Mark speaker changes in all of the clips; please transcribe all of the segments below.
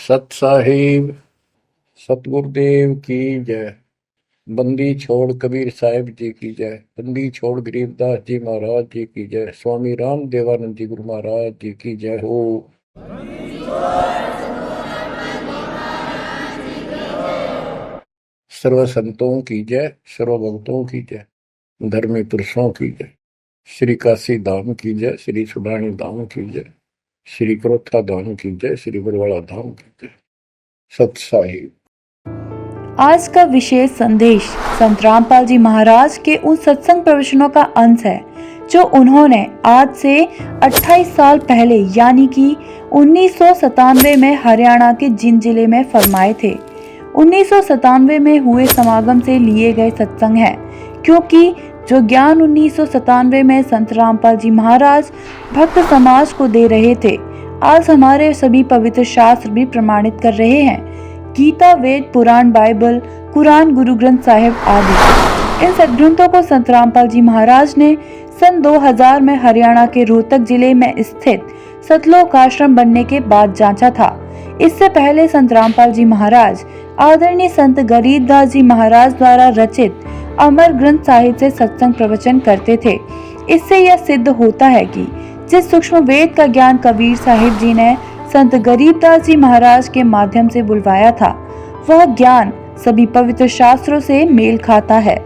Speaker 1: सत साहिब सतगुरुदेव की जय। बंदी छोड़ कबीर साहिब जी की जय। बंदी छोड़ गरीबदास जी महाराज जी की जय। स्वामी राम देवानंद जी गुरु महाराज जी की जय हो। सर्व संतों की जय, सर्व भक्तों की जय, धर्मी पुरुषों की जय। श्री काशी धाम की जय, श्री सुडानी धाम की जय, श्री क्रोथा धाम की जय, श्री बरवाड़ा धाम की जय। सत साहिब।
Speaker 2: आज का विशेष संदेश संत रामपाल जी महाराज के उन सत्संग प्रवचनों का अंश है जो उन्होंने आज से 28 साल पहले यानी कि 1997 में हरियाणा के जिंद जिले में फरमाए थे। 1997 में हुए समागम से लिए गए सत्संग है, क्योंकि जो ज्ञान 1997 में संत रामपाल जी महाराज भक्त समाज को दे रहे थे, आज हमारे सभी पवित्र शास्त्र भी प्रमाणित कर रहे हैं। गीता, वेद, पुराण, बाइबल, कुरान, गुरु ग्रंथ साहिब आदि। इन सदग्रंथों को संत रामपाल जी महाराज ने सन 2000 में हरियाणा के रोहतक जिले में स्थित सतलोक आश्रम बनने के बाद जांचा था। इससे पहले संत रामपाल जी महाराज आदरणीय संत गरीबदास जी महाराज द्वारा रचित अमर ग्रंथ साहिब से सत्संग प्रवचन करते थे। इससे यह सिद्ध होता है कि जिस सूक्ष्म वेद का ज्ञान कबीर साहिब जी ने संत गरीबदास जी महाराज के माध्यम से बुलवाया था, वह ज्ञान सभी पवित्र शास्त्रों से मेल खाता है।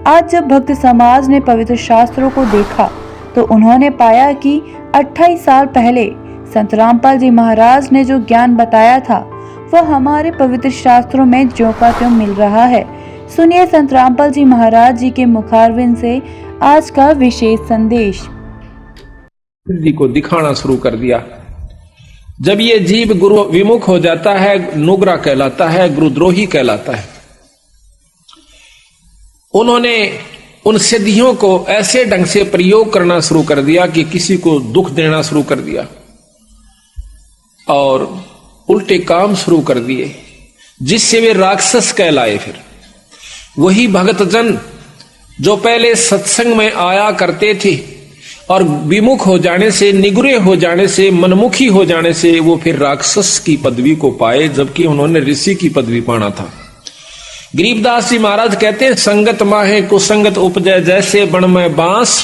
Speaker 2: आज जब भक्त समाज ने पवित्र शास्त्रों को देखा तो उन्होंने पाया कि 28 साल पहले संत रामपाल जी महाराज ने जो ज्ञान बताया था वह हमारे पवित्र शास्त्रों में ज्यों का त्यों मिल रहा है। सुनिए संत रामपाल जी महाराज जी के मुखारविंद से आज का विशेष संदेश।
Speaker 3: जी को दिखाना शुरू कर दिया। जब ये जीव गुरु विमुख हो जाता है, नुगरा कहलाता है, गुरुद्रोही कहलाता है। उन्होंने उन सिद्धियों को ऐसे ढंग से प्रयोग करना शुरू कर दिया कि किसी को दुख देना शुरू कर दिया और उल्टे काम शुरू कर दिए, जिससे वे राक्षस कहलाए। फिर वही भक्तजन जो पहले सत्संग में आया करते थे और विमुख हो जाने से, निगुरे हो जाने से, मनमुखी हो जाने से वो फिर राक्षस की पदवी को पाए, जबकि उन्होंने ऋषि की पदवी पाना था। गरीबदास जी महाराज कहते हैं, संगत माहे कुसंगत उपजय, जैसे बण में बांस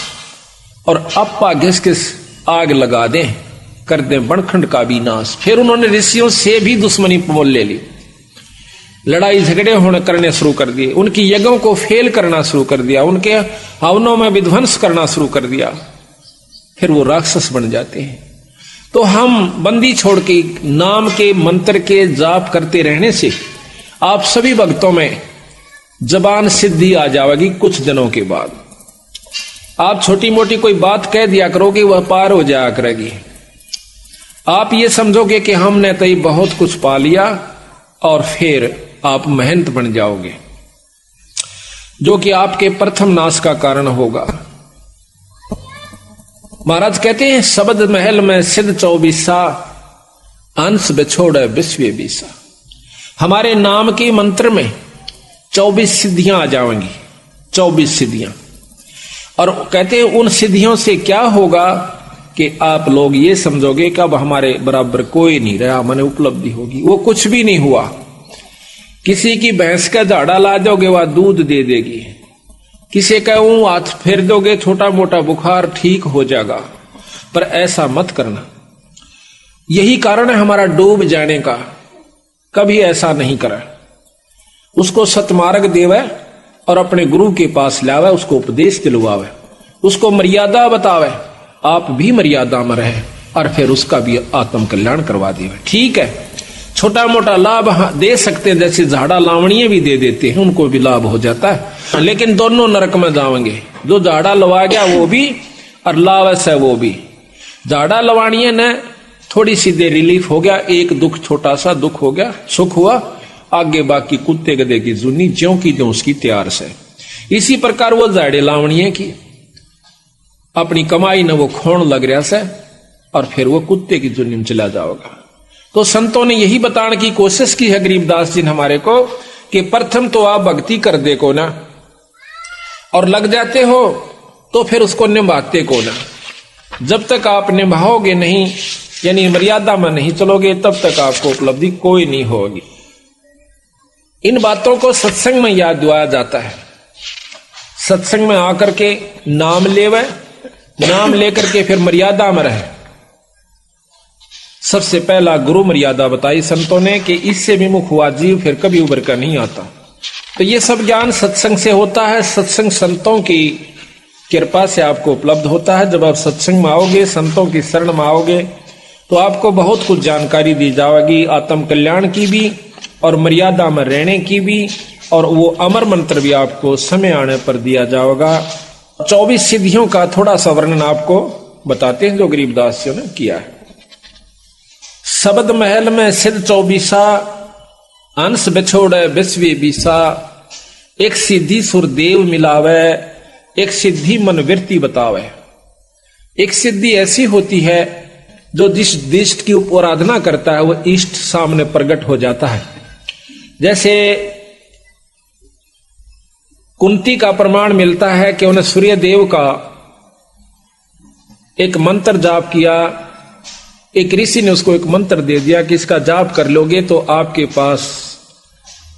Speaker 3: और अप्पा घिस घिस आग लगा दें, कर दें बनखंड का भी नाश। फिर उन्होंने ऋषियों से भी दुश्मनी मोल ले ली, लड़ाई झगड़े होने करने शुरू कर दिए, उनकी यज्ञों को फेल करना शुरू कर दिया, उनके हवनों में विध्वंस करना शुरू कर दिया। फिर वो राक्षस बन जाते हैं। तो हम बंदी छोड़ के नाम के मंत्र के जाप करते रहने से आप सभी भक्तों में जबान सिद्धि आ जाएगी। कुछ दिनों के बाद आप छोटी मोटी कोई बात कह दिया करोगे, वह पार हो जाया करेगी। आप ये समझोगे कि हमने तो ये बहुत कुछ पा लिया, और फिर आप महंत बन जाओगे, जो कि आपके प्रथम नाश का कारण होगा। महाराज कहते हैं, शब्द महल में सिद्ध 24 अंश बिछोड़े विश्व बीसा। हमारे नाम के मंत्र में 24 सिद्धियां आ जाएंगी, 24 सिद्धियां। और कहते हैं उन सिद्धियों से क्या होगा कि आप लोग ये समझोगे कि अब हमारे बराबर कोई नहीं रहा, मैंने उपलब्धि होगी। वो कुछ भी नहीं हुआ। किसी की भैंस का झाड़ा ला दोगे, वह दूध दे देगी। किसी का हाथ फेर दोगे, छोटा मोटा बुखार ठीक हो जाएगा। पर ऐसा मत करना। यही कारण है हमारा डूब जाने का। कभी ऐसा नहीं करा। उसको सतमार्ग देवे और अपने गुरु के पास लावे, उसको उपदेश दिलवावे, उसको मर्यादा बतावे, आप भी मर्यादा में रहे, और फिर उसका भी आत्म कल्याण करवा देवे। ठीक है, छोटा मोटा लाभ दे सकते हैं, जैसे झाड़ा लावणिये भी दे देते हैं, उनको भी लाभ हो जाता है। लेकिन दोनों नरक में जाएंगे, जो झाड़ा लवा गया वो भी और लावस है वो भी। झाड़ा लवाणिये ने थोड़ी सी देर रिलीफ हो गया, एक दुख, छोटा सा दुख हो गया, सुख हुआ, आगे बाकी कुत्ते गधे की जुनी ज्यों की त्यों उसकी तैयार से। इसी प्रकार वो झाड़े लावणिये की अपनी कमाई ने वो खोण लग रहा से, और फिर वो कुत्ते की जुनी में चला जाओगा। तो संतों ने यही बताने की कोशिश की है गरीबदास जी ने हमारे को, कि प्रथम तो आप भक्ति कर दे को ना, और लग जाते हो तो फिर उसको निभाते को ना। जब तक आप निभाओगे नहीं यानी मर्यादा में नहीं चलोगे तब तक आपको उपलब्धि कोई नहीं होगी। इन बातों को सत्संग में याद दिलाया जाता है। सत्संग में आकर के नाम लेवे, नाम लेकर के फिर मर्यादा में रहे। सबसे पहला गुरु मर्यादा बताई संतों ने कि इससे विमुख हुआ जीव फिर कभी उभर कर नहीं आता। तो ये सब ज्ञान सत्संग से होता है, सत्संग संतों की कृपा से आपको उपलब्ध होता है। जब आप सत्संग में आओगे, संतों की शरण में आओगे, तो आपको बहुत कुछ जानकारी दी जाएगी, आत्म कल्याण की भी और मर्यादा में रहने की भी, और वो अमर मंत्र भी आपको समय आने पर दिया जाएगा। 24 सिद्धियों का थोड़ा सा वर्णन आपको बताते हैं जो गरीबदास जी ने किया है। शब्द महल में सिद्ध 24 अंश बिछोड़े विश्व बीसा, एक सिद्धि सुरदेव मिलावे, एक सिद्धि मन वृत्ति बतावे। एक सिद्धि ऐसी होती है जो जिस इष्ट की आराधना करता है वो इष्ट सामने प्रकट हो जाता है। जैसे कुंती का प्रमाण मिलता है कि उन्हें सूर्य देव का एक मंत्र जाप किया, एक ऋषि ने उसको एक मंत्र दे दिया कि इसका जाप कर लोगे तो आपके पास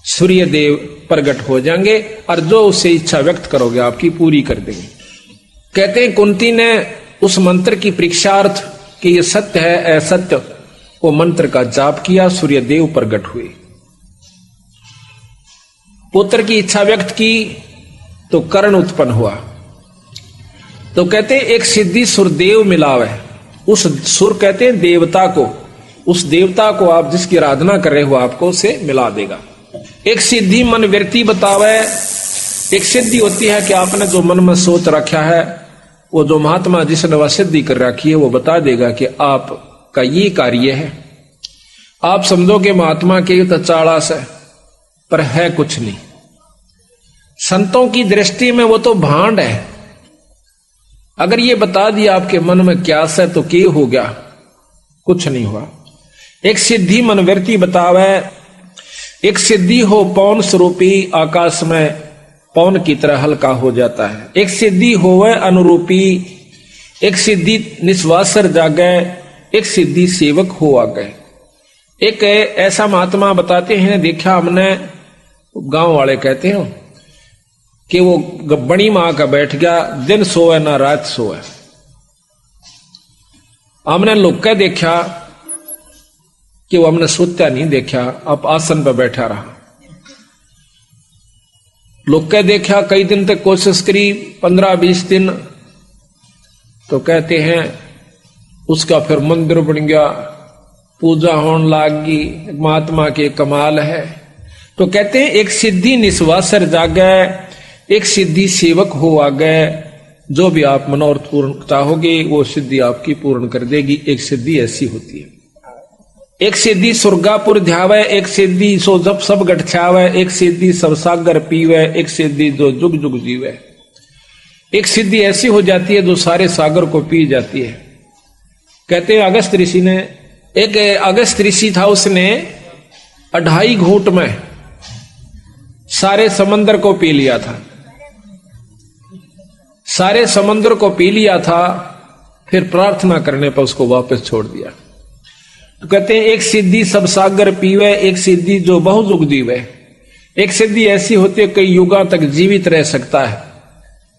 Speaker 3: सूर्य देव प्रकट हो जाएंगे और जो उससे इच्छा व्यक्त करोगे आपकी पूरी कर देंगे। कहते हैं कुंती ने उस मंत्र की परीक्षार्थ कि ये सत्य है असत्य, वो मंत्र का जाप किया, सूर्य देव प्रकट हुए। पुत्र की इच्छा व्यक्त की तो कर्ण उत्पन्न हुआ। तो कहते हैं एक सिद्धि सुरदेव मिलावे, उस सुर कहते हैं देवता को, उस देवता को आप जिसकी आराधना कर रहे हो आपको उसे मिला देगा। एक सिद्धि मन वृत्ति बतावे, एक सिद्धि होती है कि आपने जो मन में सोच रखा है वो जो महात्मा जिसने वह सिद्धि कर रखी है वो बता देगा कि आपका ये कार्य है। आप समझोगे महात्मा के तो चाड़ास है, पर है कुछ नहीं। संतों की दृष्टि में वो तो भांड है। अगर ये बता दिया आपके मन में क्या है तो क्या हो गया, कुछ नहीं हुआ। एक सिद्धि मन वृत्ति बतावे, एक सिद्धि हो पौन स्वरूपी, आकाश में पौन की तरह हल्का हो जाता है। एक सिद्धि होवे अनुरूपी, एक सिद्धि निस्वासर जागे, एक सिद्धि सेवक हो आगे। एक ऐसा महात्मा बताते हैं, देखा हमने, गांव वाले कहते हैं कि वो बड़ी मां का बैठ गया, दिन सोए ना रात सोए। हमने लोग के देखा कि वो हमने सोता नहीं देखा, अब आसन पर बैठा रहा। लोग के देखा कई दिन तक कोशिश करी, 15-20 दिन, तो कहते हैं उसका फिर मंदिर बन गया, पूजा होने लागी, महात्मा के कमाल है। तो कहते हैं एक सिद्धि निस्वासर जागे, एक सिद्धि सेवक हो आगे। जो भी आप मनोरथ पूर्ण चाहोगे वो सिद्धि आपकी पूर्ण कर देगी। एक सिद्धि ऐसी होती है। एक सिद्धि सुरगापुर ध्यावे, एक सिद्धि सो जब सब गठ छावे, एक सिद्धि सब सागर पीवे, एक सिद्धि जो जुग जुग जीवे। एक सिद्धि ऐसी हो जाती है जो सारे सागर को पी जाती है। कहते हैं अगस्त ऋषि ने, एक अगस्त ऋषि था, उसने 2.5 घूंट में सारे समंदर को पी लिया था। सारे समंदर को पी लिया था, फिर प्रार्थना करने पर उसको वापस छोड़ दिया। तो कहते हैं एक सिद्धि सब सागर पीवे, एक सिद्धि जो बहुयुग जीवे। एक सिद्धि ऐसी होती है कई युगा तक जीवित रह सकता है।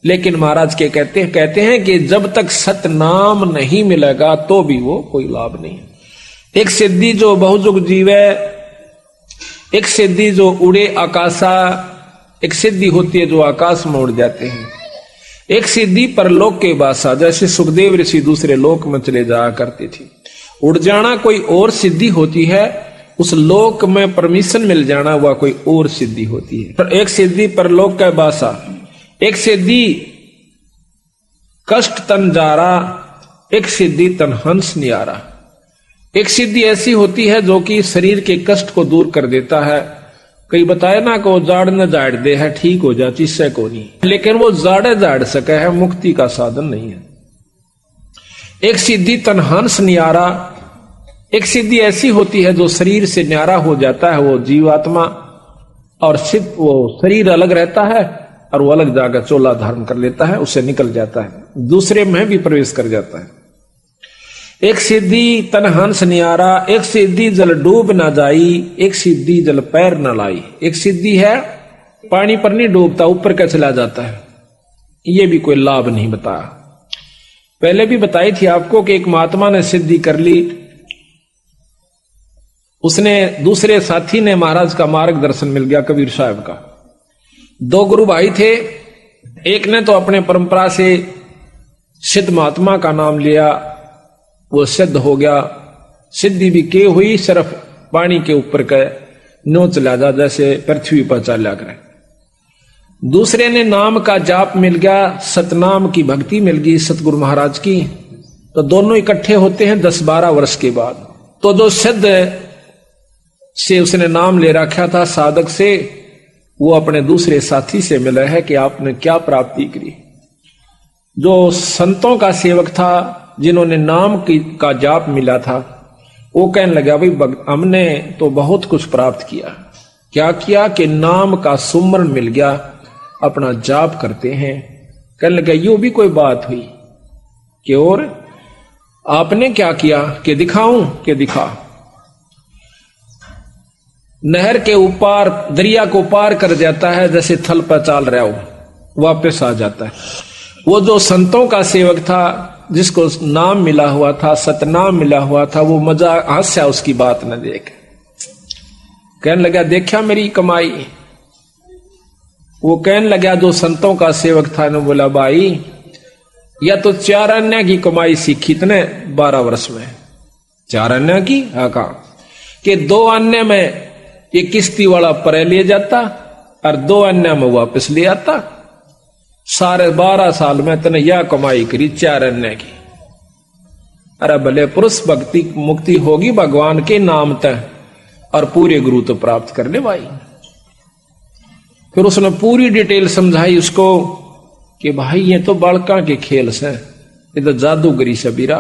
Speaker 3: लेकिन महाराज के कहते हैं कि जब तक सतनाम नहीं मिलेगा तो भी वो कोई लाभ नहीं है। एक सिद्धि जो बहुयुग जीवे, एक सिद्धि जो उड़े आकाशा, एक सिद्धि होती है जो आकाश में उड़ जाते हैं। एक सिद्धि परलोक के बासा, जैसे सुखदेव ऋषि दूसरे लोक में चले जाया करती थी। उड़ जाना कोई और सिद्धि होती है, उस लोक में परमिशन मिल जाना वह कोई और सिद्धि होती है। पर एक सिद्धि परलोक का बासा, एक सिद्धि कष्ट तन जारा, एक सिद्धि तन हंस नियारा। एक सिद्धि ऐसी होती है जो कि शरीर के कष्ट को दूर कर देता है। कई बताए ना को जाड़ न जाड़ दे है, ठीक हो जाती इससे को नहीं, लेकिन वो जाड़े जाड़ सके है, मुक्ति का साधन नहीं है। एक सिद्धि तन हंस नियारा, एक सिद्धि ऐसी होती है जो शरीर से न्यारा हो जाता है वो जीवात्मा, और सिद्ध वो शरीर अलग रहता है और वो अलग जाकर चोला धारण कर लेता है, उससे निकल जाता है, दूसरे में भी प्रवेश कर जाता है। एक सिद्धि तन हंस नियारा, एक सिद्धि जल डूब ना जाई, एक सिद्धि जल पैर न लाई। एक सिद्धि है पानी पर नहीं डूबता, ऊपर का चला जाता है, ये भी कोई लाभ नहीं बताया। पहले भी बताई थी आपको कि एक महात्मा ने सिद्धि कर ली, उसने दूसरे साथी ने महाराज का मार्गदर्शन मिल गया, कबीर साहब का। दो गुरु भाई थे, एक ने तो अपने परंपरा से सिद्ध महात्मा का नाम लिया, वो सिद्ध हो गया, सिद्धि भी के हुई, सिर्फ पानी के ऊपर का नो चला जा, जैसे पृथ्वी पर चला करे। दूसरे ने नाम का जाप मिल गया, सतनाम की भक्ति मिल गई सतगुरु महाराज की। तो दोनों इकट्ठे होते हैं 10-12 वर्ष के बाद। तो जो सिद्ध से उसने नाम ले रखा था साधक से, वो अपने दूसरे साथी से मिला है कि आपने क्या प्राप्ति करी। जो संतों का सेवक था, जिन्होंने नाम का जाप मिला था, वो कहने लगा भाई हमने तो बहुत कुछ प्राप्त किया। क्या किया कि नाम का सुमरण मिल गया, अपना जाप करते हैं। कहने लगा यूं भी कोई बात हुई कि और आपने क्या किया कि दिखाऊं कि दिखा। नहर के ऊपर दरिया को पार कर जाता है, जैसे थल पर चाल रहा हो, वापस आ जाता है। वो जो संतों का सेवक था, जिसको नाम मिला हुआ था, सतनाम मिला हुआ था, वो मजा हंसा उसकी बात न देख। कहने लगा देखा मेरी कमाई। वो कहने लगा जो संतों का सेवक था, ने बोला भाई या तो 4 अन्य की कमाई सीखी तने 12 वर्ष में। 4 अन्य की? हाँ, कहा कि 2 अन्य में ये किश्ती वाला परे ले जाता और 2 अन्य में वापस ले आता। सारे 12 साल में तने यह कमाई करी 4 अन्य की। अरे भले पुरुष भक्ति मुक्ति होगी भगवान के नाम तय, और पूरे गुरु तो प्राप्त कर ले भाई। फिर उसने पूरी डिटेल समझाई उसको कि भाई ये तो बालका के खेल से, ये तो जादूगरी से बीरा,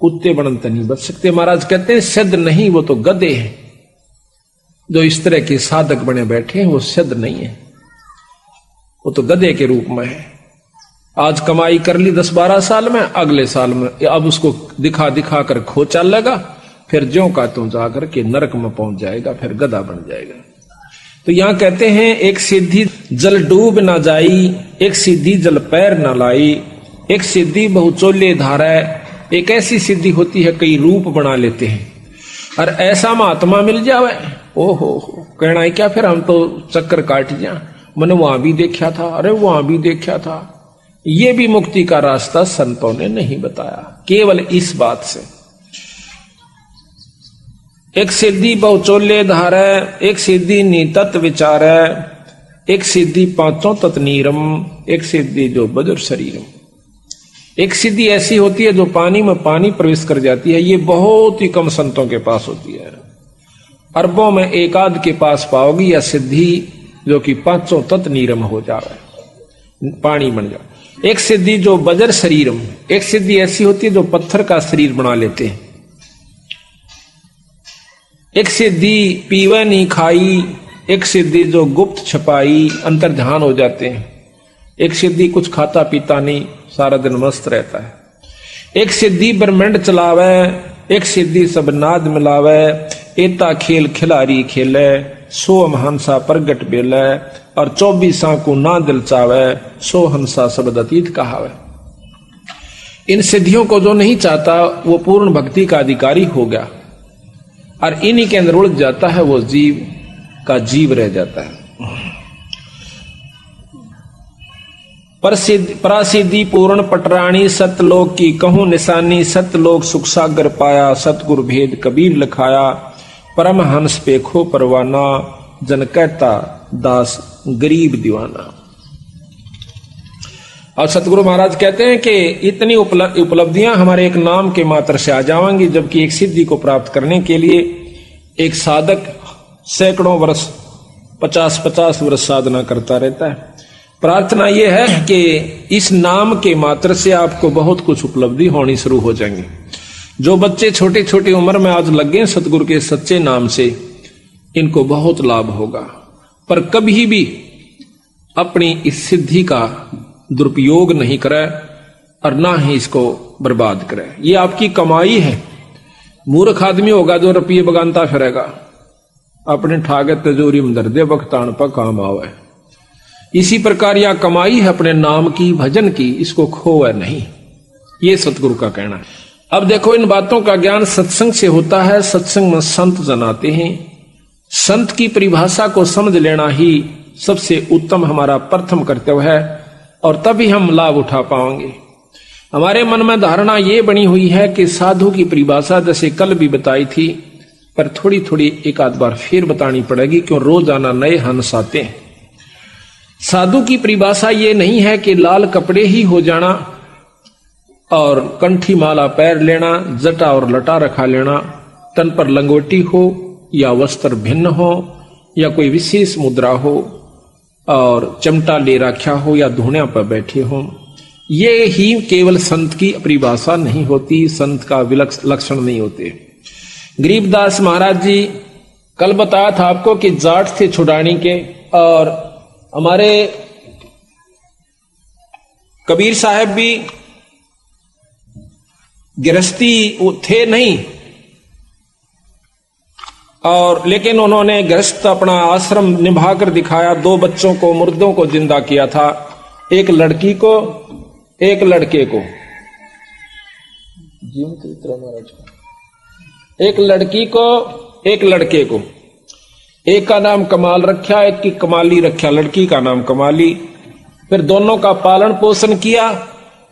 Speaker 3: कुत्ते बनत नहीं बच सकते। महाराज कहते हैं सिद्ध नहीं, वो तो गधे हैं। जो इस तरह के साधक बने बैठे हैं वो सिद्ध नहीं है, वो तो गधे के रूप में है। आज कमाई कर ली 10-12 साल में, अगले साल में अब उसको दिखा दिखा कर खो चल लगा, फिर ज्यों का त्यों जाकर के नरक में पहुंच जाएगा, फिर गधा बन जाएगा। तो यहां कहते हैं एक सिद्धि जल डूब ना जाई, एक सिद्धि जल पैर ना लाई, एक सिद्धि बहुचोले धारा। एक ऐसी सिद्धि होती है कई रूप बना लेते हैं, और ऐसा महात्मा मिल जावे, ओहो कहना है क्या, फिर हम तो चक्कर काट जा, मैंने वहां भी देखा था, अरे वहां भी देखा था। ये भी मुक्ति का रास्ता संतों ने नहीं बताया, केवल इस बात से। एक सिद्धि बहुचोले धारे, एक सिद्धि नीतत विचारे, एक सिद्धि 5 तत् नीरम, एक सिद्धि जो बज्र शरीरम। एक सिद्धि ऐसी होती है जो पानी में पानी प्रवेश कर जाती है, ये बहुत ही कम संतों के पास होती है। अरबों में एक आध के पास पाओगी या सिद्धि जो कि 5 तत् नीरम हो जाए, पानी बन जाए। एक सिद्धि जो बज्र शरीरम, एक सिद्धि ऐसी होती है जो पत्थर का शरीर बना लेते हैं। एक सिद्धि पीवे नहीं खाई, एक सिद्धि जो गुप्त छपाई, अंतर ध्यान हो जाते हैं। एक सिद्धि कुछ खाता पीता नहीं, सारा दिन मस्त रहता है। एक सिद्धि ब्रह्मांड चलावे, एक सिद्धि सब नाद मिलावे, एता खेल खिलारी खेले, 100 हंसा प्रगट बेले, और 24 को ना दिल चावे, 100 हंसा शब्द अतीत कहावे। इन सिद्धियों को जो नहीं चाहता वो पूर्ण भक्ति का अधिकारी हो गया, और इन्हीं के अंदर उलझ जाता है, वो जीव का जीव रह जाता है। परासिद्धि पूर्ण पटराणी, सतलोक की कहूं निशानी, सतलोक सुख सागर पाया, सतगुरु भेद कबीर लिखाया, परम हंस पेखो परवाना, जन कहता दास गरीब दीवाना। और सतगुरु महाराज कहते हैं कि इतनी उपलब्धियां हमारे एक नाम के मात्र से आ जाएंगी, जबकि एक सिद्धि को प्राप्त करने के लिए एक साधक सैकड़ों वर्ष 50-50 वर्ष साधना करता रहता है। प्रार्थना यह है कि इस नाम के मात्र से आपको बहुत कुछ उपलब्धि होनी शुरू हो जाएंगी। जो बच्चे छोटी छोटी उम्र में आज लगे सतगुरु के सच्चे नाम से, इनको बहुत लाभ होगा। पर कभी भी अपनी इस सिद्धि का दुरुपयोग नहीं करे और ना ही इसको बर्बाद करे। ये आपकी कमाई है। मूर्ख आदमी होगा जो रुपये बगानता फिरेगा, अपने ठागे तिजोरी में धर दे, बख्तान पर काम आवे। इसी प्रकार यह कमाई है अपने नाम की, भजन की, इसको खोए नहीं। ये सतगुरु का कहना है। अब देखो, इन बातों का ज्ञान सत्संग से होता है। सत्संग में संत जनाते हैं। संत की परिभाषा को समझ लेना ही सबसे उत्तम हमारा प्रथम कर्तव्य है, और तभी हम लाभ उठा पाएंगे। हमारे मन में धारणा ये बनी हुई है कि साधु की परिभाषा जैसे कल भी बताई थी, पर थोड़ी थोड़ी एक आध बार फिर बतानी पड़ेगी, क्यों रोजाना नए हंस आते हैं। साधु की परिभाषा ये नहीं है कि लाल कपड़े ही हो जाना और कंठी माला पैर लेना, जटा और लटा रखा लेना, तन पर लंगोटी हो या वस्त्र भिन्न हो या कोई विशेष मुद्रा हो और चमटा ले रखा हो या धुनिया पर बैठे हो। ये ही केवल संत की परिभाषा नहीं होती, संत का लक्षण नहीं होते। गरीबदास महाराज जी कल बताया था आपको कि जाट थे छुड़ानी के, और हमारे कबीर साहब भी गृहस्थी थे नहीं, और लेकिन उन्होंने गृहस्थ अपना आश्रम निभा कर दिखाया। 2 बच्चों को, मुर्दों को जिंदा किया था, एक लड़की को, एक लड़के को। एक लड़की को, एक लड़के को। एक का नाम कमाल रखा, एक की कमाली रखा, लड़की का नाम कमाली। फिर दोनों का पालन पोषण किया,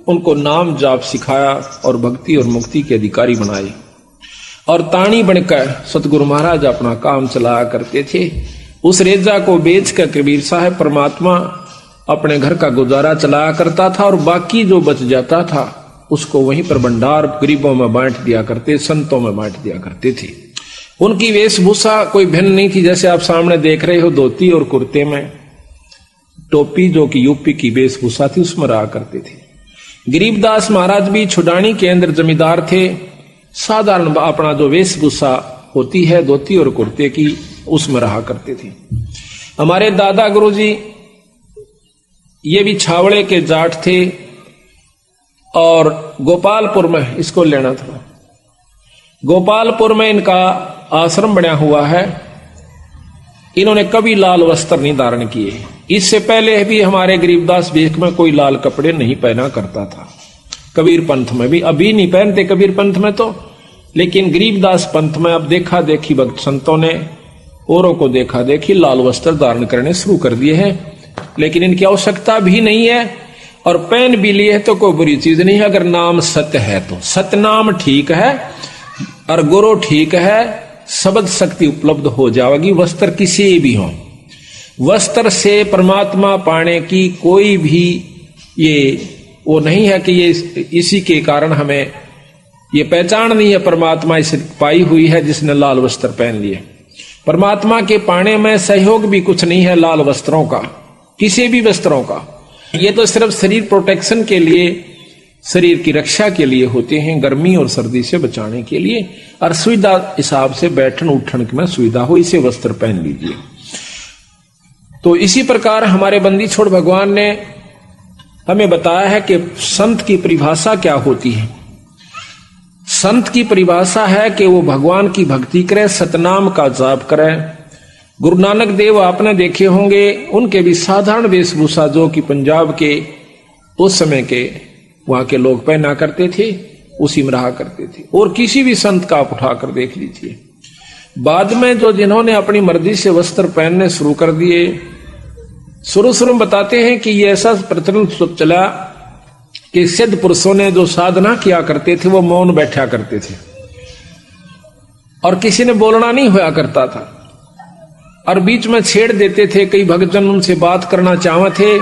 Speaker 3: उनको नाम जाप सिखाया और भक्ति और मुक्ति के अधिकारी बनाए। और ताणी बनकर सतगुरु महाराज अपना काम चलाया करते थे। उस रेजा को बेचकर कबीर साहब परमात्मा अपने घर का गुजारा चलाया करता था, और बाकी जो बच जाता था उसको वहीं पर भंडार गरीबों में बांट दिया करते, संतों में बांट दिया करते थे। उनकी वेशभूषा कोई भिन्न नहीं थी। जैसे आप सामने देख रहे हो, धोती और कुर्ते में टोपी, जो कि यूपी की वेशभूषा थी, उसमें रहा करते थे। गरीबदास महाराज भी छुड़ानी के अंदर जमींदार थे। साधारण अपना जो वेशभूषा होती है धोती और कुर्ते की, उसमें रहा करते थे। हमारे दादा गुरुजी ये भी छावड़े के जाट थे, और गोपालपुर में इसको लेना था। गोपालपुर में इनका आश्रम बना हुआ है। इन्होंने कभी लाल वस्त्र नहीं धारण किए। इससे पहले भी हमारे गरीबदास बेख में कोई लाल कपड़े नहीं पहना करता था। कबीर पंथ में भी अभी नहीं पहनते, कबीर पंथ में तो, लेकिन गरीबदास पंथ में अब देखा देखी भक्त संतों ने औरों को देखा देखी लाल वस्त्र धारण करने शुरू कर दिए हैं। लेकिन इनकी आवश्यकता भी नहीं है, और पहन भी लिए तो कोई बुरी चीज नहीं है, अगर नाम सत्य है तो। सतनाम ठीक है और गुरु ठीक है, शब्द शक्ति उपलब्ध हो जाएगी। वस्त्र किसी भी हो, वस्त्र से परमात्मा पाने की कोई भी ये वो नहीं है कि ये इसी के कारण हमें ये पहचान नहीं है। परमात्मा इसे पाई हुई है जिसने लाल वस्त्र पहन लिए। परमात्मा के पाने में सहयोग भी कुछ नहीं है लाल वस्त्रों का, किसी भी वस्त्रों का। ये तो सिर्फ शरीर प्रोटेक्शन के लिए, शरीर की रक्षा के लिए होते हैं, गर्मी और सर्दी से बचाने के लिए, और सुविधा हिसाब से बैठन उठन में सुविधा हो, इसे वस्त्र पहन लीजिए। तो इसी प्रकार हमारे बंदी छोड़ भगवान ने हमें बताया है कि संत की परिभाषा क्या होती है। संत की परिभाषा है कि वो भगवान की भक्ति करे, सतनाम का जाप करे। गुरु नानक देव आपने देखे होंगे, उनके भी साधारण वेशभूषा जो कि पंजाब के उस समय के वहां के लोग पहना करते थे, उसी में रहा करते थे। और किसी भी संत का आप उठाकर देख लीजिए, बाद में जो जिन्होंने अपनी मर्जी से वस्त्र पहनने शुरू कर दिए, शुरू में बताते हैं कि ये ऐसा प्रचलन चला कि सिद्ध पुरुषों ने जो साधना किया करते थे वो मौन बैठा करते थे, और किसी ने बोलना नहीं होया करता था, और बीच में छेड़ देते थे। कई भक्तजन उनसे बात करना चाहते थे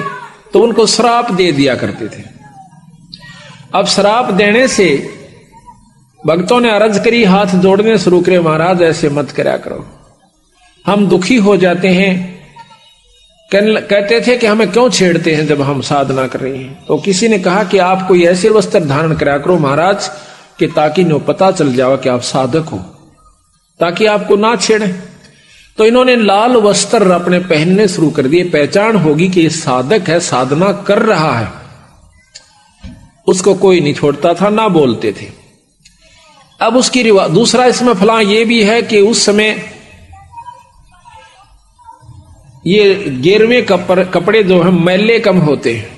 Speaker 3: तो उनको श्राप दे दिया करते थे। अब श्राप देने से भक्तों ने अर्ज करी, हाथ जोड़ने शुरू करे, महाराज ऐसे मत करया करो, हम दुखी हो जाते हैं। कहते थे कि हमें क्यों छेड़ते हैं जब हम साधना कर रहे हैं। तो किसी ने कहा कि आप कोई ऐसे वस्त्र धारण करा करो महाराज कि ताकि नो पता चल जाए कि आप साधक हो, ताकि आपको ना छेड़े। तो इन्होंने लाल वस्त्र अपने पहनने शुरू कर दिए। पहचान होगी कि ये साधक है, साधना कर रहा है। उसको कोई नहीं छोड़ता था, ना बोलते थे। अब उसकी दूसरा इसमें फलां ये भी है कि उस समय ये गेरवे कपड़े जो है मैले कम होते हैं,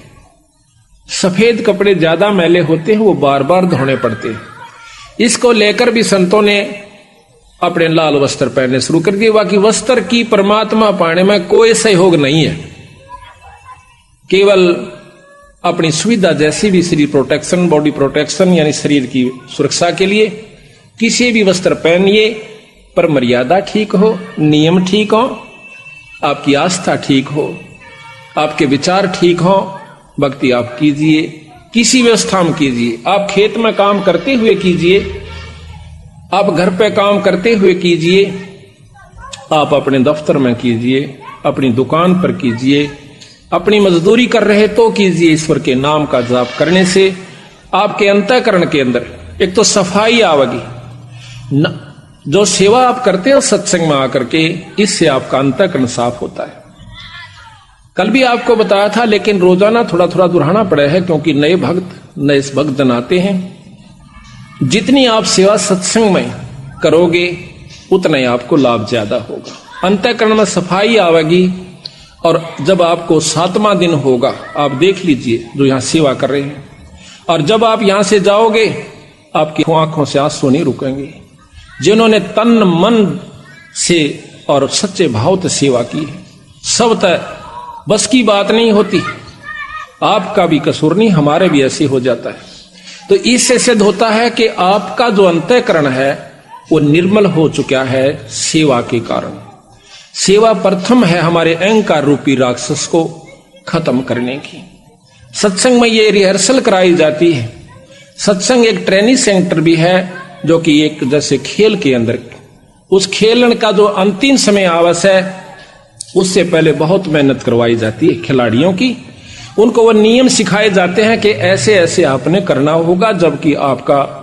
Speaker 3: सफेद कपड़े ज्यादा मैले होते हैं, वो बार बार धोने पड़ते हैं। इसको लेकर भी संतों ने अपने लाल वस्त्र पहनने शुरू कर दिए। बाकी वस्त्र की परमात्मा पाने में कोई सहयोग नहीं है, केवल अपनी सुविधा जैसी भी शरीर प्रोटेक्शन, बॉडी प्रोटेक्शन यानी शरीर की सुरक्षा के लिए किसी भी वस्त्र पहनिए, पर मर्यादा ठीक हो, नियम ठीक हो, आपकी आस्था ठीक हो, आपके विचार ठीक हो, भक्ति आप कीजिए, किसी व्यवस्था में कीजिए। आप खेत में काम करते हुए कीजिए, आप घर पे काम करते हुए कीजिए, आप अपने दफ्तर में कीजिए, अपनी दुकान पर कीजिए, अपनी मजदूरी कर रहे तो कीजिए। ईश्वर के नाम का जाप करने से आपके अंतःकरण के अंदर एक तो सफाई आवेगी, जो सेवा आप करते हो सत्संग में आकर के, इससे आपका अंतःकरण साफ होता है। कल भी आपको बताया था, लेकिन रोजाना थोड़ा थोड़ा दोहराना पड़ा है, क्योंकि नए भक्त जन आते हैं। जितनी आप सेवा सत्संग में करोगे उतना ही आपको लाभ ज्यादा होगा, अंतःकरण में सफाई आवेगी। और जब आपको 7वां दिन होगा, आप देख लीजिए जो यहां सेवा कर रहे हैं, और जब आप यहां से जाओगे आपकी आंखों से आंसू नहीं रुकेंगे। जिन्होंने तन मन से और सच्चे भाव से सेवा की है, सब तय बस की बात नहीं होती, आपका भी कसूर नहीं, हमारे भी ऐसे हो जाता है। तो इससे सिद्ध होता है कि आपका जो अंतःकरण है वो निर्मल हो चुका है सेवा के कारण। सेवा प्रथम है हमारे अहंकार रूपी राक्षस को खत्म करने की। सत्संग में ये रिहर्सल कराई जाती है। सत्संग एक ट्रेनिंग सेंटर भी है, जो कि एक जैसे खेल के अंदर, उस खेलन का जो अंतिम समय आवश्यक है, उससे पहले बहुत मेहनत करवाई जाती है खिलाड़ियों की। उनको वो नियम सिखाए जाते हैं कि ऐसे ऐसे आपने करना होगा, जबकि आपका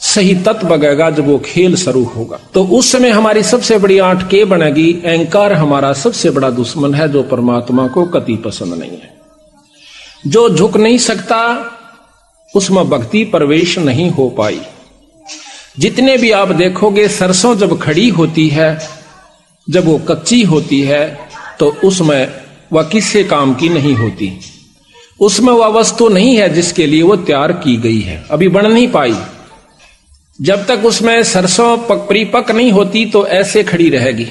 Speaker 3: सही तत्व बगेगा जब वो खेल शुरू होगा। तो उस समय हमारी सबसे बड़ी आंट के बनेगी, अहंकार हमारा सबसे बड़ा दुश्मन है, जो परमात्मा को कति पसंद नहीं है। जो झुक नहीं सकता उसमें भक्ति प्रवेश नहीं हो पाई। जितने भी आप देखोगे, सरसों जब खड़ी होती है, जब वो कच्ची होती है, तो उसमें वह किसी काम की नहीं होती। उसमें वह वस्तु नहीं है जिसके लिए वो तैयार की गई है, अभी बन नहीं पाई। जब तक उसमें सरसों परिपक्व नहीं होती तो ऐसे खड़ी रहेगी।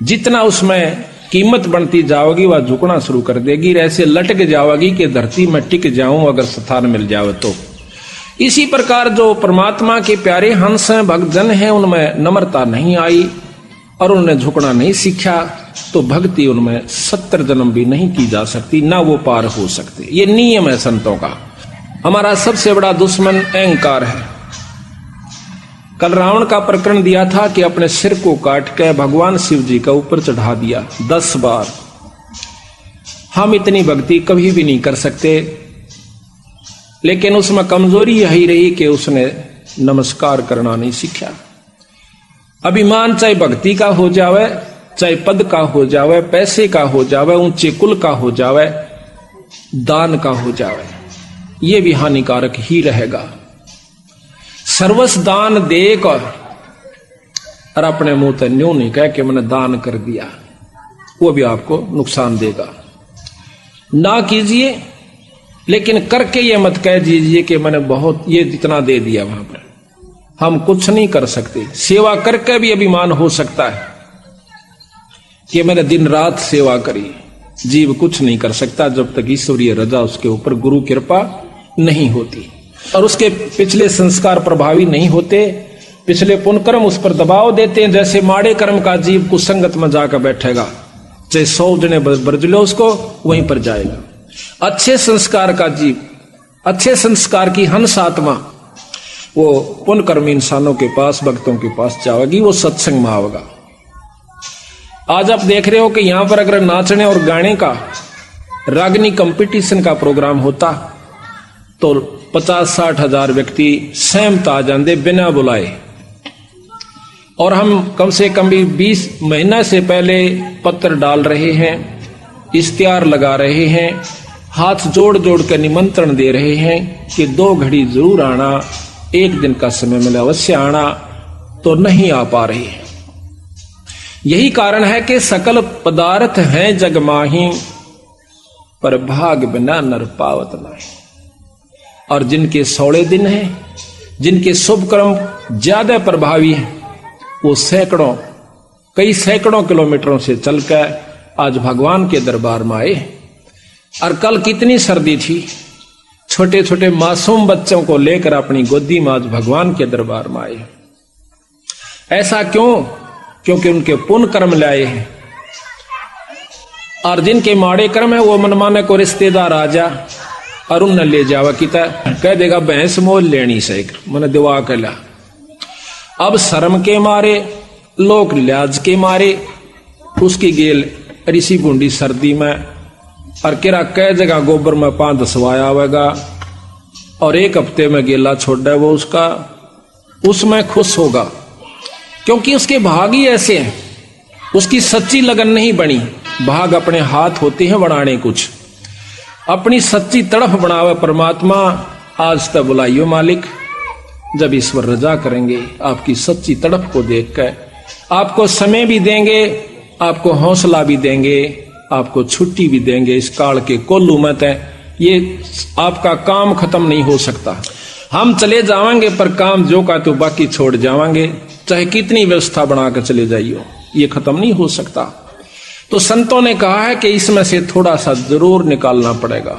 Speaker 3: जितना उसमें कीमत बढ़ती जाओगी वह झुकना शुरू कर देगी, ऐसे लटक जाओगी कि धरती में टिक जाऊं अगर स्थान मिल जावे तो। इसी प्रकार जो परमात्मा के प्यारे हंस हैं, भक्तजन हैं, उनमें नम्रता नहीं आई और उन्होंने झुकना नहीं सीखा, तो भक्ति उनमें 70 जन्म भी नहीं की जा सकती, ना वो पार हो सकते। ये नियम है संतों का। हमारा सबसे बड़ा दुश्मन अहंकार है। कल रावण का प्रकरण दिया था कि अपने सिर को काट के भगवान शिव जी का ऊपर चढ़ा दिया 10 बार। हम इतनी भक्ति कभी भी नहीं कर सकते, लेकिन उसमें कमजोरी यही रही कि उसने नमस्कार करना नहीं सीखा। अभिमान चाहे भक्ति का हो जावे, चाहे पद का हो जावे, पैसे का हो जावे, ऊंचे कुल का हो जावे, दान का हो जावे, ये भी हानिकारक ही रहेगा। सर्वस दान देख और अपने मुंह तक न्यू नहीं कह कि मैंने दान कर दिया, वो भी आपको नुकसान देगा। ना कीजिए, लेकिन करके ये मत कह दीजिए कि मैंने बहुत ये जितना दे दिया। वहां पर हम कुछ नहीं कर सकते। सेवा करके भी अभिमान हो सकता है कि मैंने दिन रात सेवा करी। जीव कुछ नहीं कर सकता जब तक ईश्वरीय रजा उसके ऊपर, गुरु कृपा नहीं होती और उसके पिछले संस्कार प्रभावी नहीं होते। पिछले पुण्यकर्म उस पर दबाव देते हैं। जैसे माड़े कर्म का जीव कुसंगत में जाकर बैठेगा, चाहे 100 जने बरज लो उसको, वहीं पर जाएगा। अच्छे संस्कार का जीव, अच्छे संस्कार की हंस आत्मा, वो पुण्यकर्मी इंसानों के पास, भक्तों के पास जाएगी, वो सत्संग में आवेगा। आज आप देख रहे हो कि यहां पर अगर नाचने और गाने का रागनी कंपटीशन का प्रोग्राम होता तो 50-60 हजार व्यक्ति सहमत आ जाते बिना बुलाए। और हम कम से कम भी 20 महीना से पहले पत्र डाल रहे हैं, इश्तिहार लगा रहे हैं, हाथ जोड़ जोड़ कर निमंत्रण दे रहे हैं कि 2 घड़ी जरूर आना, एक दिन का समय मिले अवश्य आना, तो नहीं आ पा रही है। यही कारण है कि सकल पदार्थ हैं जग माही, पर भाग बिना नर पावत नहीं। और जिनके 16 दिन हैं, जिनके शुभ कर्म ज्यादा प्रभावी हैं, वो कई सैकड़ों किलोमीटरों से चलकर आज भगवान के दरबार में आए। और कल कितनी सर्दी थी, छोटे छोटे मासूम बच्चों को लेकर अपनी गोदी में आज भगवान के दरबार में आए। ऐसा क्यों? क्योंकि उनके पुण्य कर्म लाए हैं। और जिनके माड़े कर्म है वो मनमाने को रिश्तेदार आ जा और उन ले जावा किता कह देगा भैंस मोल लेनी सही मैंने दिवा कर ला। अब शर्म के मारे, लोक लिहाज के मारे उसकी गेल ऋषि बूंदी सर्दी में और किरा कह जगह गोबर में 5-10 वाया आवेगा और 1 हफ्ते में गेला छोड़ है वो उसका, उसमें खुश होगा क्योंकि उसके भाग ही ऐसे हैं। उसकी सच्ची लगन नहीं बनी, भाग अपने हाथ होते हैं बनाने कुछ, अपनी सच्ची तड़फ बनावे परमात्मा। आज तक बुलाइयो मालिक, जब ईश्वर रजा करेंगे आपकी सच्ची तड़फ को देखकर आपको समय भी देंगे, आपको हौसला भी देंगे, आपको छुट्टी भी देंगे। इस काल के कोल्लू मत है, ये आपका काम खत्म नहीं हो सकता। हम चले जाएंगे पर काम जो का तो बाकी छोड़ जाएंगे, चाहे कितनी व्यवस्था बनाकर चले जाइयो, ये खत्म नहीं हो सकता। तो संतों ने कहा है कि इसमें से थोड़ा सा जरूर निकालना पड़ेगा।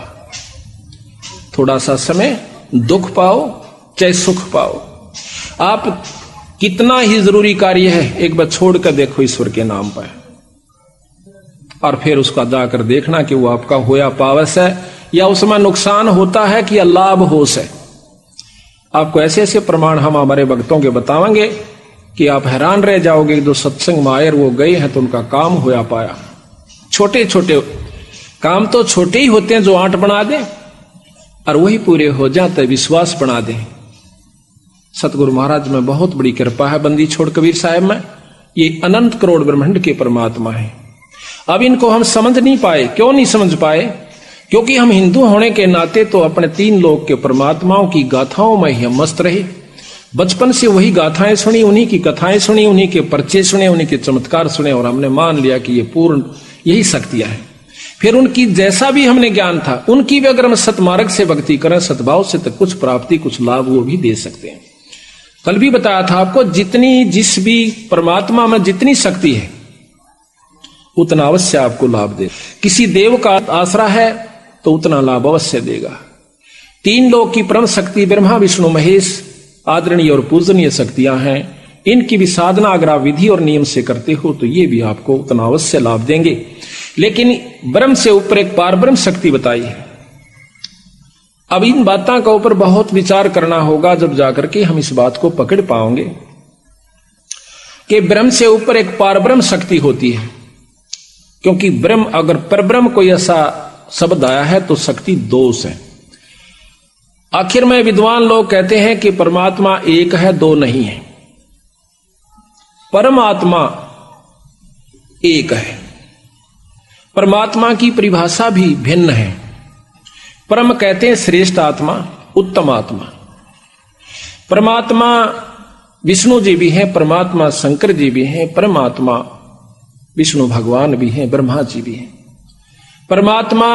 Speaker 3: थोड़ा सा समय दुख पाओ चाहे सुख पाओ, आप कितना ही जरूरी कार्य है एक बार छोड़ कर देखो ईश्वर के नाम पर, और फिर उसका जाकर देखना कि वो आपका होया पावस है या उसमें नुकसान होता है कि लाभ होश है। आपको ऐसे ऐसे प्रमाण हम हमारे भक्तों के बताएंगे कि आप हैरान रह जाओगे। जो सत्संग में आए वो गए हैं तो उनका काम होया पाया। छोटे छोटे काम तो छोटे ही होते हैं जो 8 बना दें और वही पूरे हो जाते विश्वास बना दें। सतगुरु महाराज में बहुत बड़ी कृपा है, बंदी छोड़ कबीर साहब में, ये अनंत करोड़ ब्रह्मांड के परमात्मा है। अब इनको हम समझ नहीं पाए। क्यों नहीं समझ पाए? क्योंकि हम हिंदू होने के नाते तो अपने 3 लोक के परमात्माओं की गाथाओं में ही हम मस्त रहे। बचपन से वही गाथाएं सुनी, उन्हीं की कथाएं सुनी, उन्हीं के परिचय सुने, उन्हीं के चमत्कार सुने और हमने मान लिया कि ये पूर्ण यही शक्तियां हैं। फिर उनकी जैसा भी हमने ज्ञान था, उनकी भी अगर हम सतमार्ग से भक्ति करें, सद्भाव से, तो कुछ प्राप्ति कुछ लाभ वो भी दे सकते हैं। कल भी बताया था आपको, जिस भी परमात्मा में जितनी शक्ति है उतना अवश्य आपको लाभ दे। किसी देव का आसरा है तो उतना लाभ अवश्य देगा। 3 लोक की परम शक्ति ब्रह्मा विष्णु महेश आदरणीय और पूजनीय शक्तियां हैं। इनकी भी साधना अगर आप विधि और नियम से करते हो तो ये भी आपको उतना अवश्य लाभ देंगे। लेकिन ब्रह्म से ऊपर एक पारब्रह्म शक्ति बताई है। अब इन बातों का ऊपर बहुत विचार करना होगा, जब जाकर के हम इस बात को पकड़ पाएंगे कि ब्रह्म से ऊपर एक पारब्रह्म शक्ति होती है। क्योंकि ब्रह्म, अगर परब्रह्म कोई ऐसा शब्द आया है तो शक्ति दोष है। आखिर में विद्वान लोग कहते हैं कि परमात्मा एक है, 2 नहीं है। परमात्मा एक है। परमात्मा की परिभाषा भी भिन्न है। परम कहते हैं श्रेष्ठ आत्मा, उत्तम आत्मा। परमात्मा विष्णु जी भी हैं, परमात्मा शंकर जी भी हैं, परमात्मा विष्णु भगवान भी हैं, ब्रह्मा जी भी हैं। परमात्मा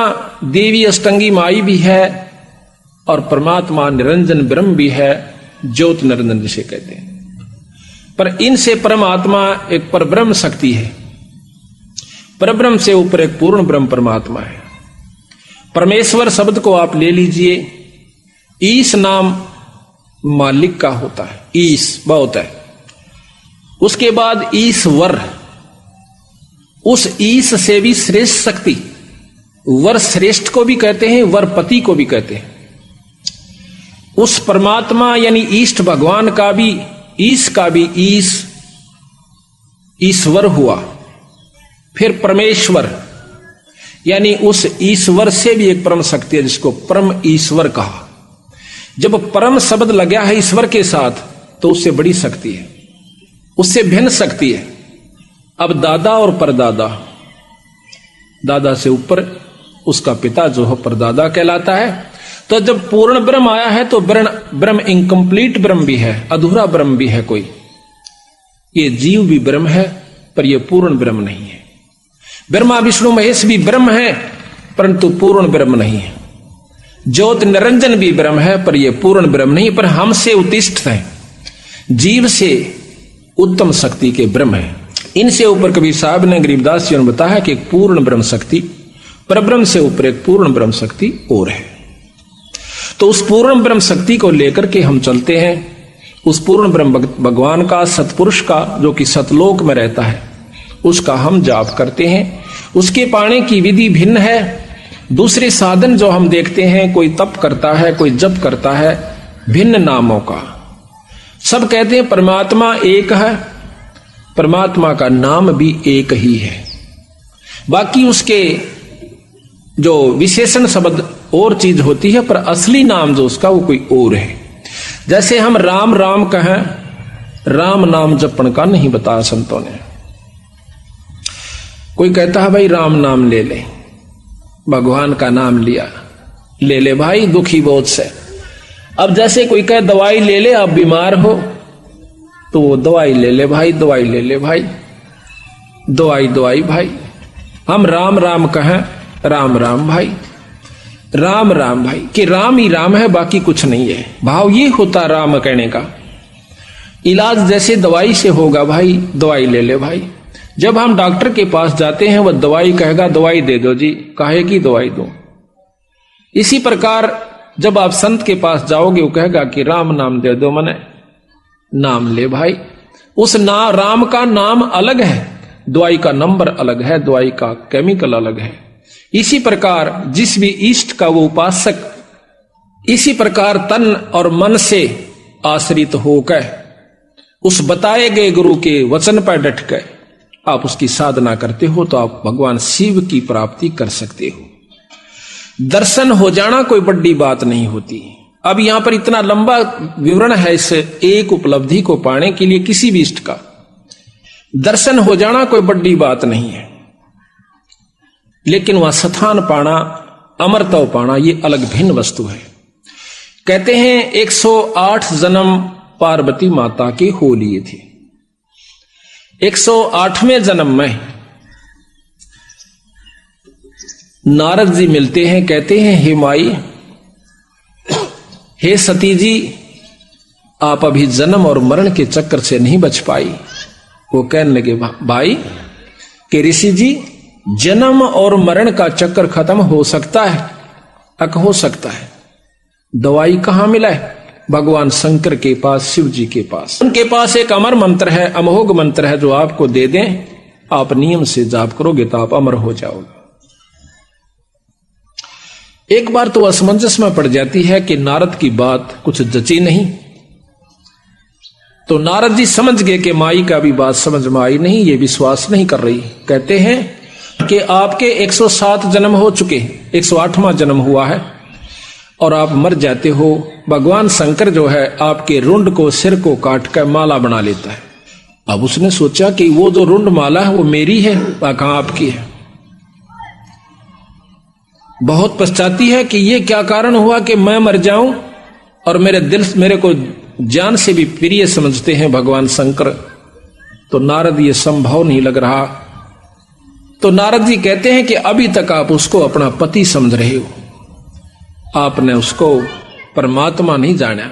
Speaker 3: देवी अष्टंगी माई भी है और परमात्मा निरंजन ब्रह्म भी है, ज्योत निरंजन जिसे कहते हैं। पर इनसे परमात्मा एक परब्रह्म शक्ति है। परब्रह्म से ऊपर एक पूर्ण ब्रह्म परमात्मा है। परमेश्वर शब्द को आप ले लीजिए, ईश नाम मालिक का होता है, ईश बहुत है। उसके बाद ईश्वर, उस ईश से भी श्रेष्ठ शक्ति, वर श्रेष्ठ को भी कहते हैं, वर पति को भी कहते हैं। उस परमात्मा यानी ईष्ट भगवान का भी, ईश का भी ईश ईश्वर हुआ। फिर परमेश्वर यानी उस ईश्वर से भी एक परम शक्ति है जिसको परम ईश्वर कहा। जब परम शब्द लगा है ईश्वर के साथ तो उससे बड़ी शक्ति है, उससे भिन्न शक्ति है। अब दादा और परदादा, दादा से ऊपर उसका पिता जो है परदादा कहलाता है। तो जब पूर्ण ब्रह्म आया है तो ब्रह्म इनकम्प्लीट ब्रह्म भी है, अधूरा ब्रह्म भी है कोई। ये जीव भी ब्रह्म है पर यह पूर्ण ब्रह्म नहीं है। ब्रह्मा विष्णु महेश भी ब्रह्म है परंतु पूर्ण ब्रह्म नहीं है। ज्योत निरंजन भी ब्रह्म है पर यह पूर्ण ब्रह्म नहीं, पर हमसे उत्तिष्ठ है, जीव से उत्तम शक्ति के ब्रह्म है। इनसे ऊपर कबीर साहब ने गरीबदास जी ने बताया कि एक पूर्ण ब्रह्म शक्ति, परब्रह्म से ऊपर एक पूर्ण ब्रह्म शक्ति और है। तो उस पूर्ण ब्रह्म शक्ति को लेकर के हम चलते हैं। उस पूर्ण ब्रह्म भगवान का, सतपुरुष का, जो कि सतलोक में रहता है, उसका हम जाप करते हैं। उसके पाने की विधि भिन्न है। दूसरे साधन जो हम देखते हैं, कोई तप करता है, कोई जप करता है, भिन्न नामों का। सब कहते हैं परमात्मा एक है, परमात्मा का नाम भी एक ही है, बाकी उसके जो विशेषण शब्द और चीज होती है, पर असली नाम जो उसका वो कोई और है। जैसे हम राम राम कहें, राम नाम जपण का नहीं बताया संतों ने। कोई कहता है भाई राम नाम ले ले, भगवान का नाम लिया, ले ले भाई, दुखी बहुत से। अब जैसे कोई कहे दवाई ले ले, आप बीमार हो, तो वो दवाई ले ले भाई, दवाई ले ले भाई, दवाई दवाई भाई। हम राम राम कहें, राम राम भाई, राम राम भाई, कि राम ही राम है, बाकी कुछ नहीं है। भाव ये होता राम कहने का। इलाज जैसे दवाई से होगा भाई, दवाई ले ले भाई। जब हम डॉक्टर के पास जाते हैं, वह दवाई कहेगा दवाई दे दो जी, काहे की दवाई दो। इसी प्रकार जब आप संत के पास जाओगे, वो कहेगा कि राम नाम दे दो, मने नाम ले भाई। उस राम का नाम अलग है, दवाई का नंबर अलग है, दवाई का केमिकल अलग है। इसी प्रकार जिस भी इष्ट का वो उपासक, इसी प्रकार तन और मन से आश्रित होकर उस बताए गए गुरु के वचन पर डट कर आप उसकी साधना करते हो, तो आप भगवान शिव की प्राप्ति कर सकते हो। दर्शन हो जाना कोई बड़ी बात नहीं होती। अब यहां पर इतना लंबा विवरण है इस एक उपलब्धि को पाने के लिए किसी भी इष्ट का। दर्शन हो जाना कोई बड़ी बात नहीं है, लेकिन वह स्थान पाना, अमरत्व पाना, ये अलग भिन्न वस्तु है। कहते हैं 108 जन्म पार्वती माता के हो लिए थे। 108वें जन्म में नारद जी मिलते हैं, कहते हैं हे माई, हे सती जी, आप अभी जन्म और मरण के चक्कर से नहीं बच पाई। वो कहने लगे भाई कि ऋषि जी, जन्म और मरण का चक्कर खत्म हो सकता है? हो सकता है। दवाई कहां मिला है? भगवान शंकर के पास, शिव जी के पास। उनके पास एक अमर मंत्र है, अमोघ मंत्र है, जो आपको दे दें, आप नियम से जाप करोगे तो आप अमर हो जाओगे। एक बार तो असमंजस में पड़ जाती है कि नारद की बात कुछ जची नहीं, तो नारद जी समझ गए कि माई का भी बात समझ में आई नहीं, ये विश्वास नहीं कर रही। कहते हैं कि आपके 107 जन्म हो चुके, 108वां जन्म हुआ है और आप मर जाते हो। भगवान शंकर जो है आपके रुंड को, सिर को काट कर माला बना लेता है। अब उसने सोचा कि वो जो रुंड माला है वो मेरी है, कहां आपकी है। बहुत पछताती है कि ये क्या कारण हुआ कि मैं मर जाऊं और मेरे को जान से भी प्रिय समझते हैं भगवान शंकर। तो नारद ये संभव नहीं लग रहा। तो नारद जी कहते हैं कि अभी तक आप उसको अपना पति समझ रहे हो, आपने उसको परमात्मा नहीं जाना।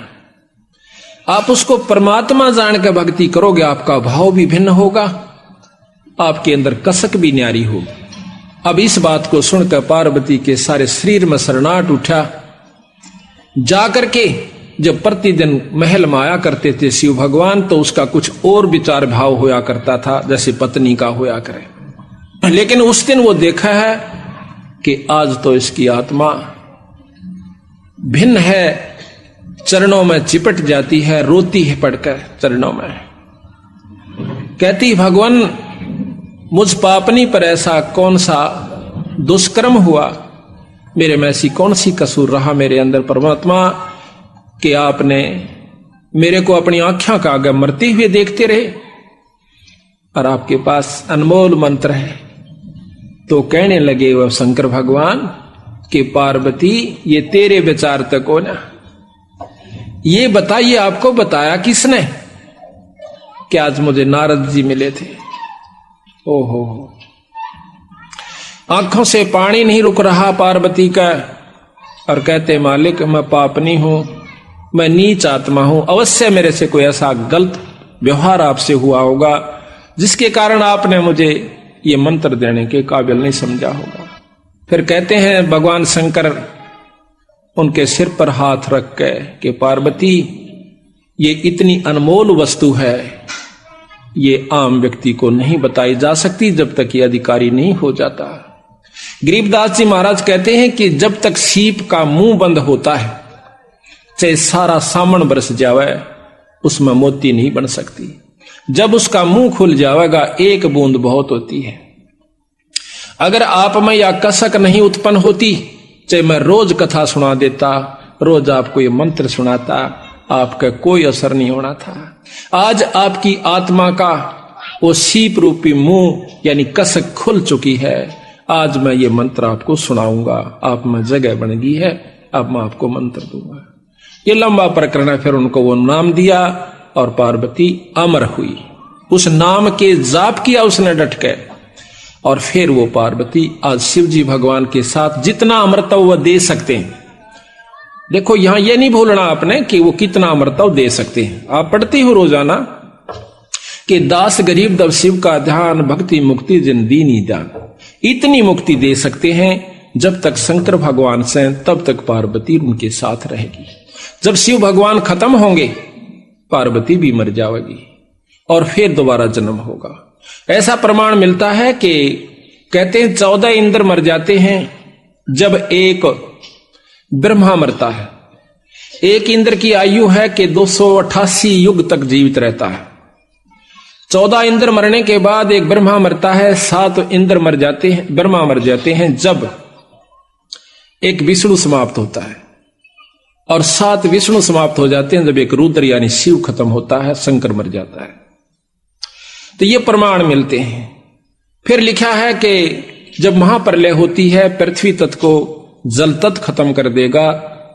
Speaker 3: आप उसको परमात्मा जान के भक्ति करोगे, आपका भाव भी भिन्न होगा, आपके अंदर कसक भी न्यारी होगी। अब इस बात को सुनकर पार्वती के सारे शरीर में शरणाहट उठा। जाकर के जब प्रतिदिन महल में आया करते थे शिव भगवान, तो उसका कुछ और विचार भाव होया करता था, जैसे पत्नी का होया करे। लेकिन उस दिन वो देखा है कि आज तो इसकी आत्मा भिन्न है, चरणों में चिपट जाती है, रोती है पड़कर चरणों में, कहती भगवान मुझ पापनी पर ऐसा कौन सा दुष्कर्म हुआ, मेरे में ऐसी कौन सी कसूर रहा मेरे अंदर परमात्मा, कि आपने मेरे को अपनी आंखों का आगे मरते हुए देखते रहे और आपके पास अनमोल मंत्र है। तो कहने लगे वह शंकर भगवान कि पार्वती ये तेरे विचार तक हो ना, ये बताइए आपको बताया किसने कि आज मुझे नारद जी मिले थे। ओहो, आंखों से पानी नहीं रुक रहा पार्वती का, और कहते मालिक मैं पापनी हूं, मैं नीच आत्मा हूं, अवश्य मेरे से कोई ऐसा गलत व्यवहार आपसे हुआ होगा जिसके कारण आपने मुझे ये मंत्र देने के काबिल नहीं समझा होगा। फिर कहते हैं भगवान शंकर उनके सिर पर हाथ रख के कि पार्वती ये इतनी अनमोल वस्तु है, ये आम व्यक्ति को नहीं बताई जा सकती जब तक ये अधिकारी नहीं हो जाता। गरीबदास जी महाराज कहते हैं कि जब तक सीप का मुंह बंद होता है, चाहे सारा सामन बरस जावे, उसमें मोती नहीं बन सकती। जब उसका मुंह खुल जाएगा एक बूंद बहुत होती है। अगर आप में या कसक नहीं उत्पन्न होती, चाहे मैं रोज कथा सुना देता, रोज आपको ये मंत्र सुनाता, आपका कोई असर नहीं होना था। आज आपकी आत्मा का वो सीप रूपी मुंह यानी कसक खुल चुकी है। आज मैं ये मंत्र आपको सुनाऊंगा, आप में जगह बन गई है, अब मैं आपको मंत्र दूंगा। ये लंबा प्रकरण है। फिर उनको वो नाम दिया और पार्वती अमर हुई। उस नाम के जाप किया उसने डट के, और फिर वो पार्वती आज शिव जी भगवान के साथ जितना अमरता वह दे सकते हैं। देखो यहां ये नहीं भूलना आपने कि वो कितना अमरता दे सकते हैं। आप पढ़ते हो रोजाना कि दास गरीब दब शिव का ध्यान, भक्ति मुक्ति जिन दीनी दान। इतनी मुक्ति दे सकते हैं जब तक शंकर भगवान से, तब तक पार्वती उनके साथ रहेगी। जब शिव भगवान खत्म होंगे पार्वती भी मर जाएगी और फिर दोबारा जन्म होगा। ऐसा प्रमाण मिलता है कि कहते हैं 14 इंद्र मर जाते हैं जब एक ब्रह्मा मरता है। एक इंद्र की आयु है कि 288 युग तक जीवित रहता है। 14 इंद्र मरने के बाद एक ब्रह्मा मरता है, 7 इंद्र मर जाते हैं, ब्रह्मा मर जाते हैं जब एक विष्णु समाप्त होता है, और 7 विष्णु समाप्त हो जाते हैं जब एक रुद्र यानी शिव खत्म होता है, शंकर मर जाता है। तो ये प्रमाण मिलते हैं। फिर लिखा है कि जब महाप्रलय होती है, पृथ्वी तत्व को जल तत्व खत्म कर देगा,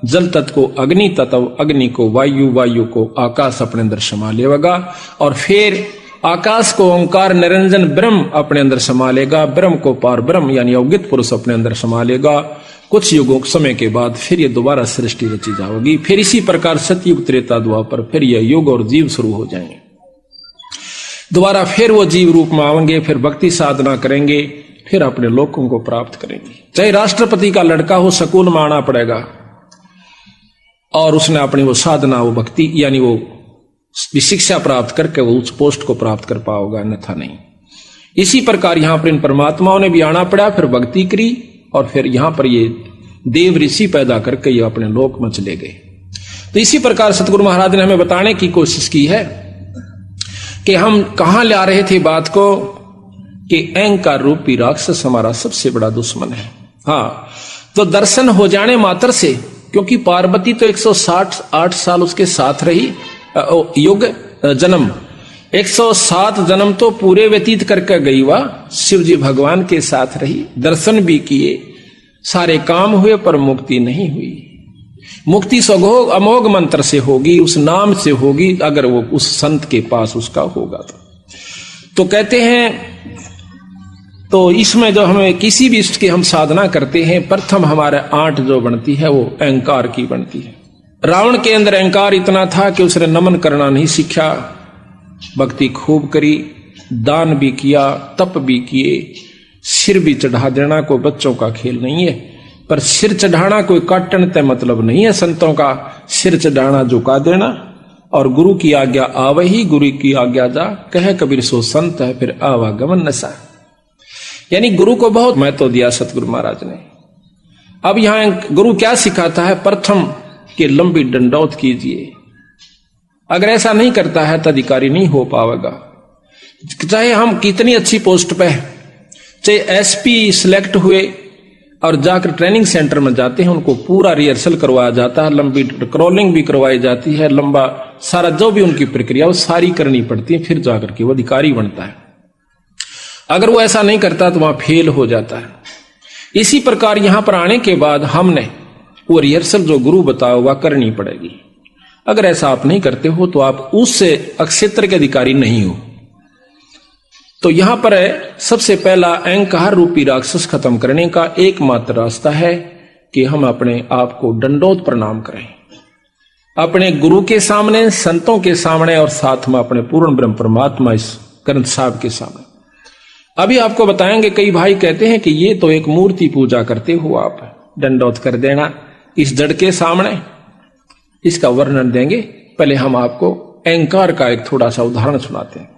Speaker 3: जल तत्व को अग्नि तत्व, अग्नि को वायु, वायु को आकाश अपने अंदर समा लेगा, और फिर आकाश को ओंकार निरंजन ब्रह्म अपने अंदर समा लेगा, ब्रह्म को पार ब्रह्म यानी अवगित पुरुष अपने अंदर समा लेगा। कुछ युगों समय के बाद फिर ये दोबारा सृष्टि रची जाएगी। फिर इसी प्रकार सतयुग त्रेता द्वापर फिर यह युग और जीव शुरू हो जाएंगे। दोबारा फिर वो जीव रूप में आएंगे, फिर भक्ति साधना करेंगे, फिर अपने लोकों को प्राप्त करेंगे। चाहे राष्ट्रपति का लड़का हो, सकूल में आना पड़ेगा और उसने अपनी वो साधना, वो भक्ति यानी वो शिक्षा प्राप्त करके वो उस पोस्ट को प्राप्त कर पाओगा, अन्यथा नहीं। इसी प्रकार यहां पर इन परमात्माओं ने भी आना पड़ा, फिर भक्ति करी, और फिर यहां पर ये देव ऋषि पैदा करके ये अपने लोक में चले गए। तो इसी प्रकार सतगुरु महाराज ने हमें बताने की कोशिश की है कि हम कहां ले आ रहे थे बात को, कि अहंकार रूपी राक्षस हमारा सबसे बड़ा दुश्मन है। हाँ, तो दर्शन हो जाने मात्र से, क्योंकि पार्वती तो 168 साल उसके साथ रही, युग जन्म 107 जन्म तो पूरे व्यतीत करके गई, वह शिव जी भगवान के साथ रही, दर्शन भी किए, सारे काम हुए, पर मुक्ति नहीं हुई। मुक्ति सघोग अमोघ मंत्र से होगी, उस नाम से होगी, अगर वो उस संत के पास उसका होगा तो कहते हैं। तो इसमें जो हमें किसी भी इष्ट की हम साधना करते हैं, प्रथम हमारे 8 जो बनती है वो अहंकार की बनती है। रावण के अंदर अहंकार इतना था कि उसने नमन करना नहीं सीखा, भक्ति खूब करी, दान भी किया, तप भी किए, सिर भी चढ़ा देना कोई बच्चों का खेल नहीं है। पर सिर चढ़ाना कोई काटने तय मतलब नहीं है संतों का, सिर चढ़ाना झुका देना, और गुरु की आज्ञा आवही, गुरु की आज्ञा जा, कहे कबीर सो संत है, फिर आवागमन नशा। यानी गुरु को बहुत महत्व दिया सतगुरु महाराज ने। अब यहां गुरु क्या सिखाता है, प्रथम कि लंबी दंडौत कीजिए। अगर ऐसा नहीं करता है तो अधिकारी नहीं हो पाएगा। चाहे हम कितनी अच्छी पोस्ट पे, चाहे एसपी सिलेक्ट हुए और जाकर ट्रेनिंग सेंटर में जाते हैं, उनको पूरा रिहर्सल करवाया जाता है, लंबी क्रॉलिंग भी करवाई जाती है, लंबा सारा जो भी उनकी प्रक्रिया वो सारी करनी पड़ती है, फिर जाकर के वो अधिकारी बनता है। अगर वो ऐसा नहीं करता तो वहां फेल हो जाता है। इसी प्रकार यहां पर आने के बाद हमने वो रिहर्सल जो गुरु बताया वह करनी पड़ेगी। अगर ऐसा आप नहीं करते हो तो आप उससे अक्षेत्र के अधिकारी नहीं हो। तो यहां पर है सबसे पहला अहंकार रूपी राक्षस खत्म करने का एकमात्र रास्ता है कि हम अपने आप को दंडोत प्रणाम करें, अपने गुरु के सामने, संतों के सामने और साथ में अपने पूर्ण ब्रह्म परमात्मा इस ग्रंथ साहब के सामने। अभी आपको बताएंगे, कई भाई कहते हैं कि ये तो एक मूर्ति पूजा करते हो आप, दंडोत कर देना इस जड़ के सामने। इसका वर्णन देंगे, पहले हम आपको अहंकार का एक थोड़ा सा उदाहरण सुनाते हैं।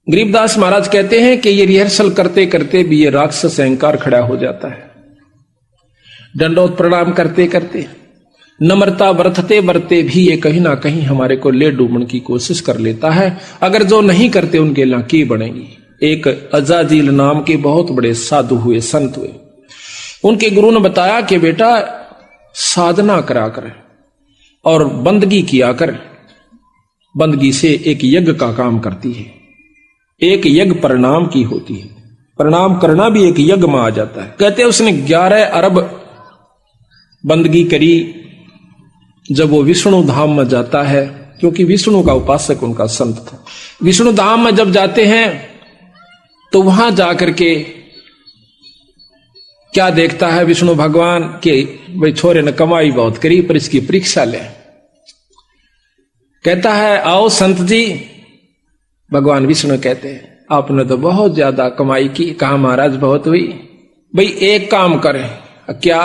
Speaker 3: गरीबदास महाराज कहते हैं कि ये रिहर्सल करते करते भी ये राक्षस अहंकार खड़ा हो जाता है। दंडोत प्रणाम करते करते, नम्रता बरतते बरते भी ये कहीं ना कहीं हमारे को ले डूबने की कोशिश कर लेता है। अगर जो नहीं करते उनके लिए की बनेगी। एक अजाजील नाम के बहुत बड़े साधु हुए, संत हुए। उनके गुरु ने बताया कि बेटा साधना करा कर और बंदगी किया कर। बंदगी से एक यज्ञ का काम करती है, एक यज्ञ प्रणाम की होती है। प्रणाम करना भी एक यज्ञ में आ जाता है। कहते हैं उसने 11 अरब बंदगी करी जब वो विष्णु धाम में जाता है, क्योंकि विष्णु का उपासक उनका संत था। विष्णु धाम में जब जाते हैं तो वहां जाकर के क्या देखता है विष्णु भगवान के, भाई छोरे ने कमाई बहुत करी पर इसकी परीक्षा ले। कहता है आओ संत जी। भगवान विष्णु कहते हैं आपने तो बहुत ज्यादा कमाई की। कहा महाराज बहुत हुई। भाई एक काम करें, क्या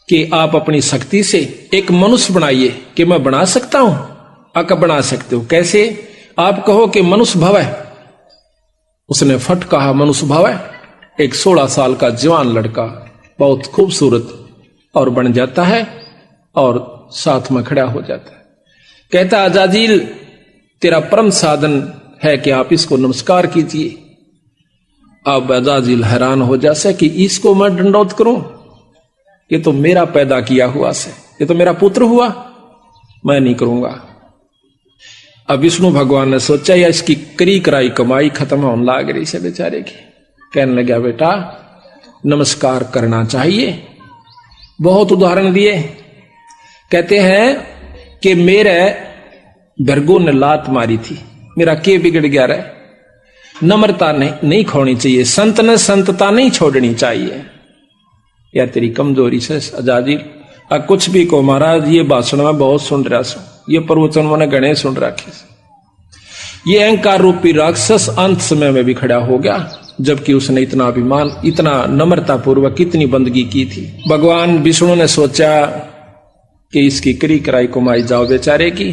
Speaker 3: कि आप अपनी शक्ति से एक मनुष्य बनाइए। कि मैं बना सकता हूं? आप बना सकते हो। कैसे? आप कहो कि मनुष्य भव है। उसने फट कहा मनुष्य भव है। एक 16 साल का जवान लड़का बहुत खूबसूरत और बन जाता है और साथ में खड़ा हो जाता है। कहता अजाजील तेरा परम साधन है कि आप इसको नमस्कार कीजिए। अब अजाजील हैरान हो जासे कि इसको मैं दंडोत करूं, ये तो मेरा पैदा किया हुआ से, ये तो मेरा पुत्र हुआ, मैं नहीं करूंगा। अब विष्णु भगवान ने सोचा या इसकी करी कराई कमाई खत्म होने लाग रही से बेचारे की। कहने लगा बेटा नमस्कार करना चाहिए। बहुत उदाहरण दिए। कहते हैं कि मेरे भरगो ने लात मारी थी, मेरा के बिगड़ गया रहे। नम्रता नहीं खोनी चाहिए, संत ने संतता नहीं छोड़नी चाहिए। या तेरी कमजोरी से अजाजील कुछ भी को महाराज ये भाषण में बहुत सुन रहा सो, ये प्रवचन मैंने गणे सुन रखे। ये अहंकार रूपी राक्षस अंत समय में भी खड़ा हो गया, जबकि उसने इतना अभिमान, इतना नम्रता पूर्वक कितनी बंदगी की थी। भगवान विष्णु ने सोचा कि इसकी करी कराई कमाई जाओ बेचारे की।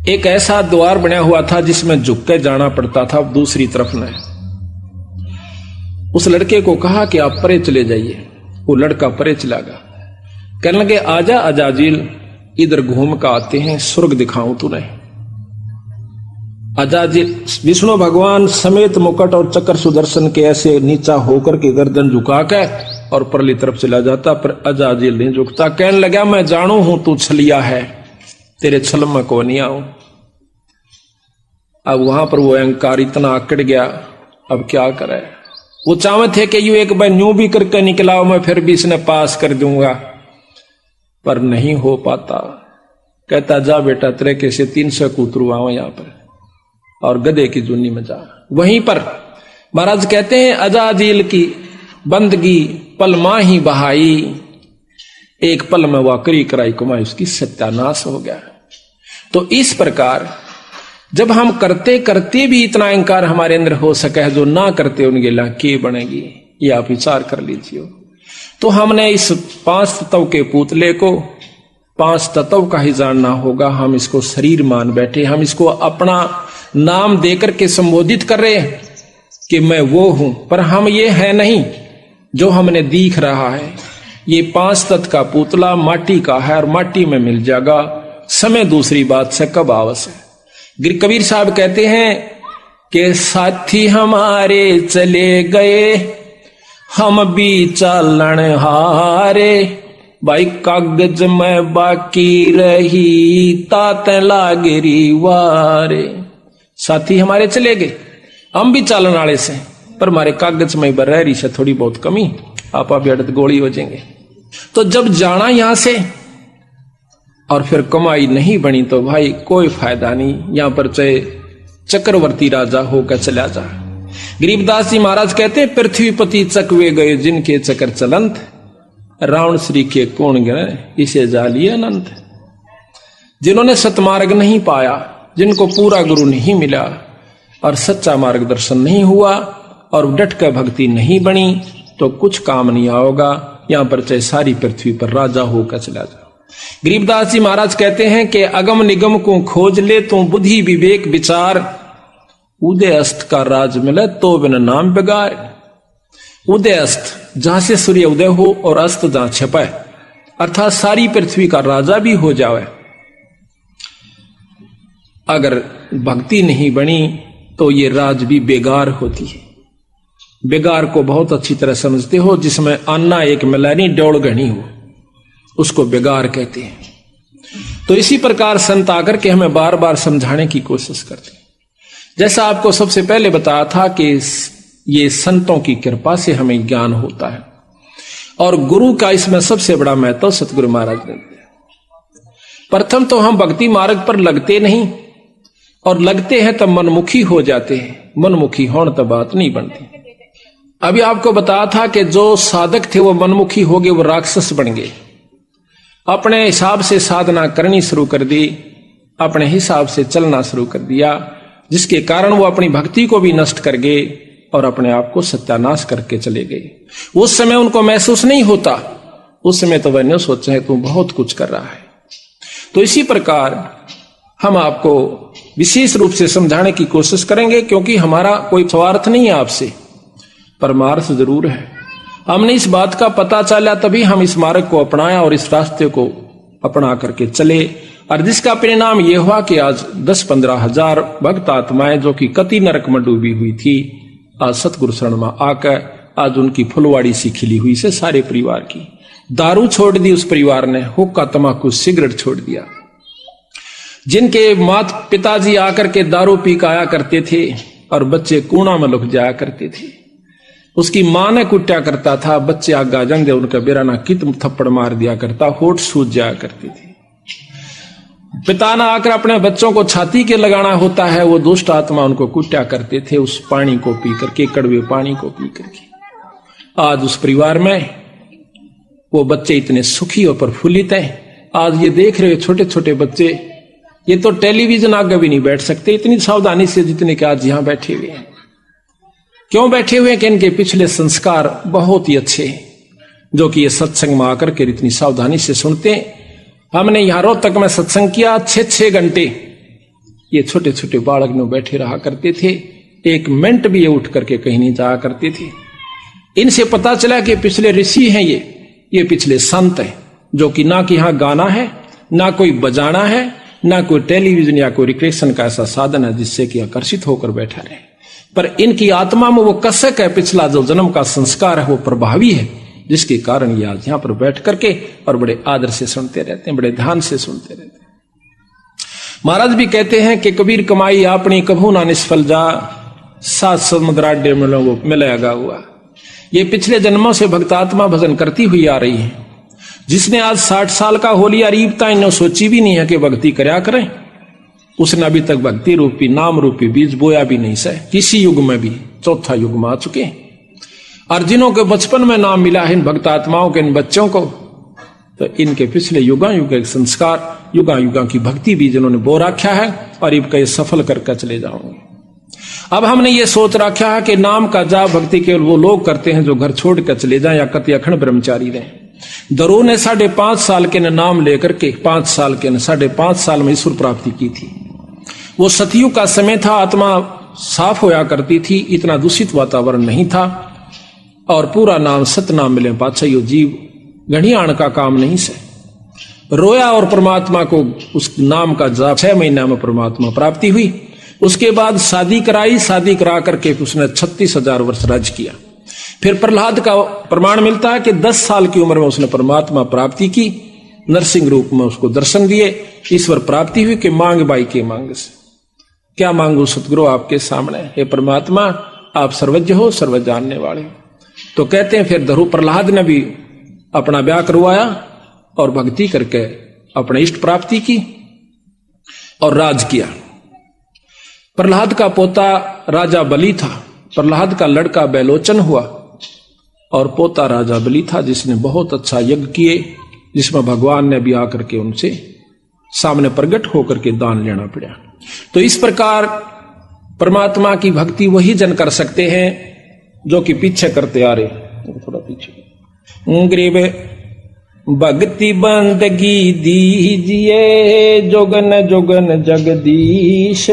Speaker 3: एक ऐसा द्वार बना हुआ था जिसमें झुक के जाना पड़ता था दूसरी तरफ ने। उस लड़के को कहा कि आप परे चले जाइए। वो लड़का परे चला गया। कहने लगे आजा अजाजील, इधर घूम कर आते हैं, स्वर्ग दिखाऊं तूने। अजाजील विष्णु भगवान समेत मुकुट और चक्र सुदर्शन के ऐसे नीचा होकर के गर्दन झुका के और परली तरफ चला जाता, पर अजाजील नहीं झुकता। कहने लगा मैं जानू हूं तू छलिया है, तेरे छल में को नहीं आऊं। अब वहां पर वो अहंकार इतना आकड़ गया, अब क्या करे। वो चाहते थे कि यू एक बार न्यू भी करके निकलाओ, मैं फिर भी इसने पास कर दूंगा, पर नहीं हो पाता। कहता जा बेटा तेरे के से 300 कूतरू आओ यहां पर और गधे की जुन्नी में जा। वहीं पर महाराज कहते हैं अजाजील की बंदगी पल मां ही बहाई, एक पल में वह करी कराई कमाई उसकी सत्यानाश हो गया। तो इस प्रकार जब हम करते करते भी इतना अहंकार हमारे अंदर हो सका है, जो ना करते उनके ला के बनेगी, ये आप विचार कर लीजिए। तो हमने इस 5 तत्व के पुतले को 5 तत्व का ही जानना होगा। हम इसको शरीर मान बैठे, हम इसको अपना नाम देकर के संबोधित कर रहे हैं कि मैं वो हूं, पर हम ये है नहीं जो हमने दिख रहा है। ये 5 तत्व का पुतला माटी का है और माटी में मिल जाएगा। समय दूसरी बात से कब आवस है। कबीर साहब कहते हैं कि साथी हमारे चले गए, हम भी चालन हारे, भाई कागज में बाकी रही तात लागरी वारे। साथी हमारे चले गए, हम भी चालन वाले से, पर हमारे कागज में बरहरी से थोड़ी बहुत कमी। आप अभी अड़त गोली हो जाएंगे। तो जब जाना यहां से और फिर कमाई नहीं बनी तो भाई कोई फायदा नहीं, यहां पर चाहे चक्रवर्ती राजा होकर चला जा। गरीबदास जी महाराज कहते हैं, पृथ्वीपति चकवे गए जिनके चक्र चलंत, रावण श्री के कौन गए इसे जालिए अनंत। जिन्होंने सतमार्ग नहीं पाया, जिनको पूरा गुरु नहीं मिला और सच्चा मार्गदर्शन नहीं हुआ और डट कर भक्ति नहीं बनी तो कुछ काम नहीं आओगा, यहां पर चाहे सारी पृथ्वी पर राजा होकर चला जा। गरीबदास जी महाराज कहते हैं कि अगम निगम को खोज ले तू बुद्धि विवेक विचार, उदय अस्त का राज मिले तो बिन नाम बेगार। उदय अस्त जहां से सूर्य उदय हो और अस्त जहां छिपाए, अर्थात सारी पृथ्वी का राजा भी हो जाए, अगर भक्ति नहीं बनी तो ये राज भी बेगार होती है। बेगार को बहुत अच्छी तरह समझते हो, जिसमें अन्ना एक मिलानी डोल घनी हो, उसको बेगार कहते हैं। तो इसी प्रकार संत आकर के हमें बार बार समझाने की कोशिश करते हैं। जैसा आपको सबसे पहले बताया था कि ये संतों की कृपा से हमें ज्ञान होता है और गुरु का इसमें सबसे बड़ा महत्व सतगुरु महाराज ने दिया। प्रथम तो हम भक्ति मार्ग पर लगते नहीं, और लगते हैं तब मनमुखी हो जाते हैं, मनमुखी होने तब बात नहीं बनती। अभी आपको बताया था कि जो साधक थे वो मनमुखी हो गए, वो राक्षस बन गए, अपने हिसाब से साधना करनी शुरू कर दी, अपने हिसाब से चलना शुरू कर दिया, जिसके कारण वो अपनी भक्ति को भी नष्ट कर गए और अपने आप को सत्यानाश करके चले गए। उस समय उनको महसूस नहीं होता, उस समय तो वह सोचा है तू बहुत कुछ कर रहा है। तो इसी प्रकार हम आपको विशेष रूप से समझाने की कोशिश करेंगे, क्योंकि हमारा कोई स्वार्थ नहीं है आपसे, परमार्थ जरूर है। हमने इस बात का पता चला तभी हम इस मार्ग को अपनाया और इस रास्ते को अपना करके चले, और जिसका परिणाम यह हुआ कि आज 10-15 हजार भक्त आत्माएं जो कि कति नरक में डूबी हुई थी, आज सतगुरु शरण में आकर आज उनकी फुलवाड़ी सी खिली हुई से सारे परिवार की। दारू छोड़ दी उस परिवार ने, हुक्का तंबाकू सिगरेट छोड़ दिया। जिनके माता पिताजी आकर के दारू पी के आया करते थे और बच्चे कूड़ा में लुक जाया करते थे, उसकी मां ने कुट्या करता था, बच्चे आगा जंगे उनका बेराना कित थप्पड़ मार दिया करता, होठ सूज जाया करते थे। पिता ने आकर अपने बच्चों को छाती के लगाना होता है, वो दुष्ट आत्मा उनको कुट्या करते थे उस पानी को पी करके, कड़वे पानी को पी करके। आज उस परिवार में वो बच्चे इतने सुखी और प्रफुल्लित हैं। आज ये देख रहे छोटे छोटे बच्चे, ये तो टेलीविजन आगे भी नहीं बैठ सकते इतनी सावधानी से जितने के आज यहां बैठे हुए हैं। क्यों बैठे हुए हैं कि इनके पिछले संस्कार बहुत ही अच्छे हैं, जो कि ये सत्संग में आकर के इतनी सावधानी से सुनते हैं। हमने यहां रोहतक में सत्संग किया 6-6 घंटे, ये छोटे छोटे बालक में बैठे रहा करते थे, 1 मिनट भी ये उठ करके कहीं नहीं जाया करते थे। इनसे पता चला कि पिछले ऋषि हैं, ये पिछले संत हैं, जो कि ना कि यहां गाना है, ना कोई बजाना है, ना कोई टेलीविजन या कोई रिक्रिएशन का ऐसा साधन है जिससे कि आकर्षित होकर बैठा रहे। पर इनकी आत्मा में वो कसक है, पिछला जो जन्म का संस्कार है वो प्रभावी है, जिसके कारण ये आज यहां पर बैठ करके और बड़े आदर से सुनते रहते हैं, बड़े ध्यान से सुनते रहते हैं। महाराज भी कहते हैं कि कबीर कमाई अपनी कभू ना निष्फल जा, 7 समुद्राड्य मिलेगा हुआ। ये पिछले जन्मों से भक्तात्मा भजन करती हुई आ रही है। जिसने आज 60 साल का हो लिया रीबता, इन्हों सोची भी नहीं है कि भक्ति करया करें, उसने अभी तक भक्ति रूपी नाम रूपी बीज बोया भी नहीं सह, किसी युग में भी, चौथा युग में आ चुके हैं। और जिन्हों के बचपन में नाम मिला है इन भक्तात्माओं के, इन बच्चों को, तो इनके पिछले युगा युग एक संस्कार, युगा युगा की भक्ति भी जिन्होंने बो रखा है और इनका ये सफल करके चले जाओगे। अब हमने ये सोच रखा है कि नाम का जाप भक्ति केवल वो लोग करते हैं जो घर छोड़ कर चले जाएं या कति अखंड ब्रह्मचारी रहे। दरो ने 5.5 साल के नाम लेकर के 5 साल के 5.5 साल में ईश्वर प्राप्ति की थी। वो सतयुग का समय था, आत्मा साफ होया करती थी, इतना दूषित वातावरण नहीं था, और पूरा नाम सतनाम मिले पाछा यो जीव घड़ी आण का काम नहीं से रोया, और परमात्मा को उस नाम का जाप 6 महीना में परमात्मा प्राप्ति हुई। उसके बाद शादी कराई, शादी करा करके उसने 36,000 वर्ष राज किया। फिर प्रहलाद का प्रमाण मिलता है कि 10 साल की उम्र में उसने परमात्मा प्राप्ति की, नरसिंह रूप में उसको दर्शन दिए, ईश्वर प्राप्ति हुई कि मांग बाई के मांग से। क्या मांगू सतगुरु आपके सामने, हे परमात्मा आप सर्वज्ञ हो, सर्व जानने वाले हो। तो कहते हैं फिर धरु प्रहलाद ने भी अपना ब्याह करवाया और भक्ति करके अपने इष्ट प्राप्ति की और राज किया। प्रहलाद का पोता राजा बलि था, प्रहलाद का लड़का बैलोचन हुआ और पोता राजा बलि था, जिसने बहुत अच्छा यज्ञ किए, जिसमें भगवान ने भी आकर के उनसे सामने प्रकट होकर के दान लेना पड़ा। तो इस प्रकार परमात्मा की भक्ति वही जन कर सकते हैं जो कि पीछे करते आ रहे। थोड़ा पीछे। गरीब भक्ति बंदगी दीजिए जोगन जोगन जगदीश,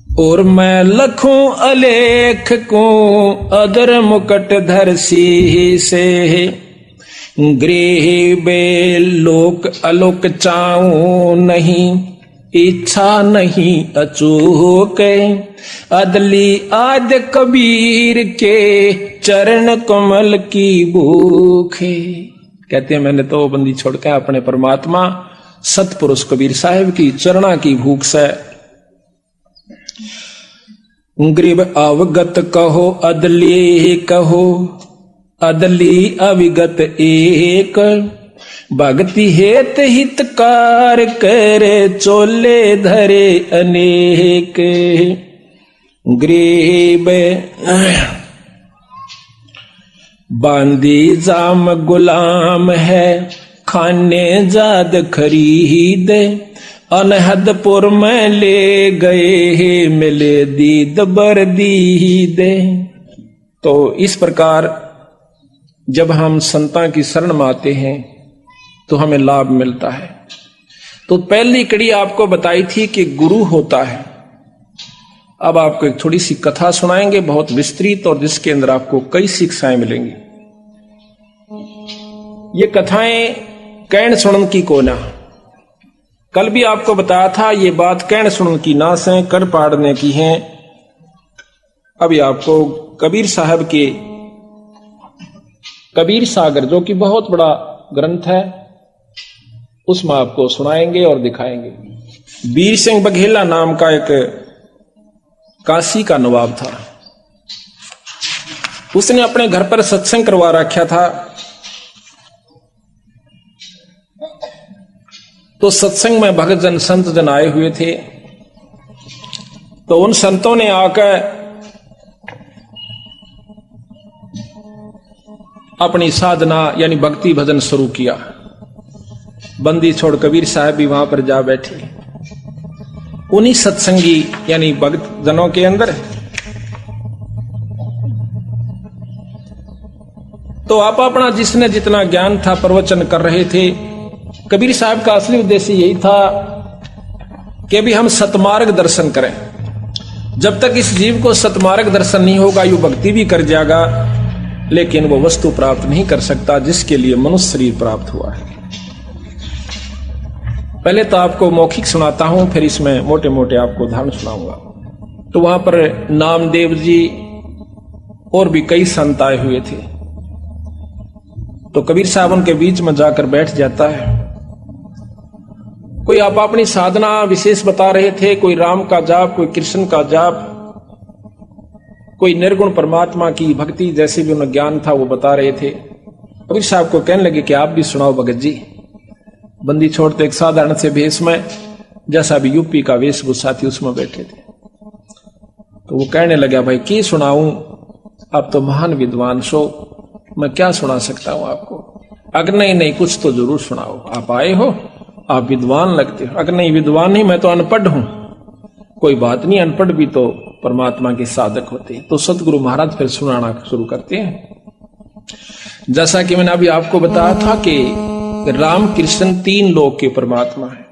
Speaker 3: और मैं लखों अलेख को अदर मुकट धर शीसे, गृह बे लोक अलोक चाऊं नहीं, इच्छा नहीं अचूक, अदली आद कबीर के चरण कमल की भूख। कहते हैं मैंने तो बंदी छोड़कर अपने परमात्मा सतपुरुष कबीर साहिब की चरणा की भूख से। गरीब अवगत कहो अदली कहो, अदली अविगत एक, भक्ति हेत हितकार करे चोले धरे अनेक। गरीब बांदी जाम गुलाम है, खाने जाद खरीद, अनहदपुर में ले गए मिले दीद बर दीद। तो इस प्रकार जब हम संतां की शरण में आते हैं तो हमें लाभ मिलता है। तो पहली कड़ी आपको बताई थी कि गुरु होता है। अब आपको एक थोड़ी सी कथा सुनाएंगे, बहुत विस्तृत, और जिसके अंदर आपको कई शिक्षाएं मिलेंगी। ये कथाएं कैण सुनन की कोना, कल भी आपको बताया था ये बात कैण सुनन की ना से कर पाड़ने की है। अभी आपको कबीर साहब के कबीर सागर, जो कि बहुत बड़ा ग्रंथ है, उसमें आपको सुनाएंगे और दिखाएंगे। वीर सिंह बघेला नाम का एक काशी का नवाब था। उसने अपने घर पर सत्संग करवा रखा था। तो सत्संग में भक्त जन संत जन आए हुए थे। तो उन संतों ने आकर अपनी साधना यानी भक्ति भजन शुरू किया। बंदी छोड़ कबीर साहब भी वहां पर जा बैठे। उन्हीं सत्संगी यानी भक्त जनों के अंदर तो आप अपना जिसने जितना ज्ञान था प्रवचन कर रहे थे। कबीर साहब का असली उद्देश्य यही था कि भी हम सतमार्ग दर्शन करें। जब तक इस जीव को सतमार्ग दर्शन नहीं होगा, यू भक्ति भी कर जाएगा लेकिन वो वस्तु प्राप्त नहीं कर सकता जिसके लिए मनुष्य शरीर प्राप्त हुआ है। पहले तो आपको मौखिक सुनाता हूं, फिर इसमें मोटे मोटे आपको उदाहरण सुनाऊंगा। तो वहां पर नामदेव जी और भी कई संत आए हुए थे। तो कबीर साहब उनके बीच में जाकर बैठ जाता है। कोई आप अपनी साधना विशेष बता रहे थे, कोई राम का जाप, कोई कृष्ण का जाप, कोई निर्गुण परमात्मा की भक्ति जैसे भी उन्हें ज्ञान था वो बता रहे थे। कबीर साहब को कहने लगे कि आप भी सुनाओ भगत जी। बंदी छोड़ते एक साधारण से भेष में, जैसा भी यूपी का वेशभूषा थी उसमें बैठे थे। तो वो कहने लगा भाई की सुनाऊं, आप तो महान विद्वान सो, मैं क्या सुना सकता हूं आपको। अगर नहीं कुछ तो जरूर सुनाओ, आप आए हो, आप विद्वान लगते हो। अगर नहीं विद्वान नहीं, मैं तो अनपढ़ हूं। कोई बात नहीं, अनपढ़ भी तो परमात्मा के साधक होते हैं। तो सतगुरु महाराज फिर सुनाना शुरू करते हैं। जैसा कि मैंने अभी आपको बताया था कि राम कृष्ण तीन लोक के परमात्मा है।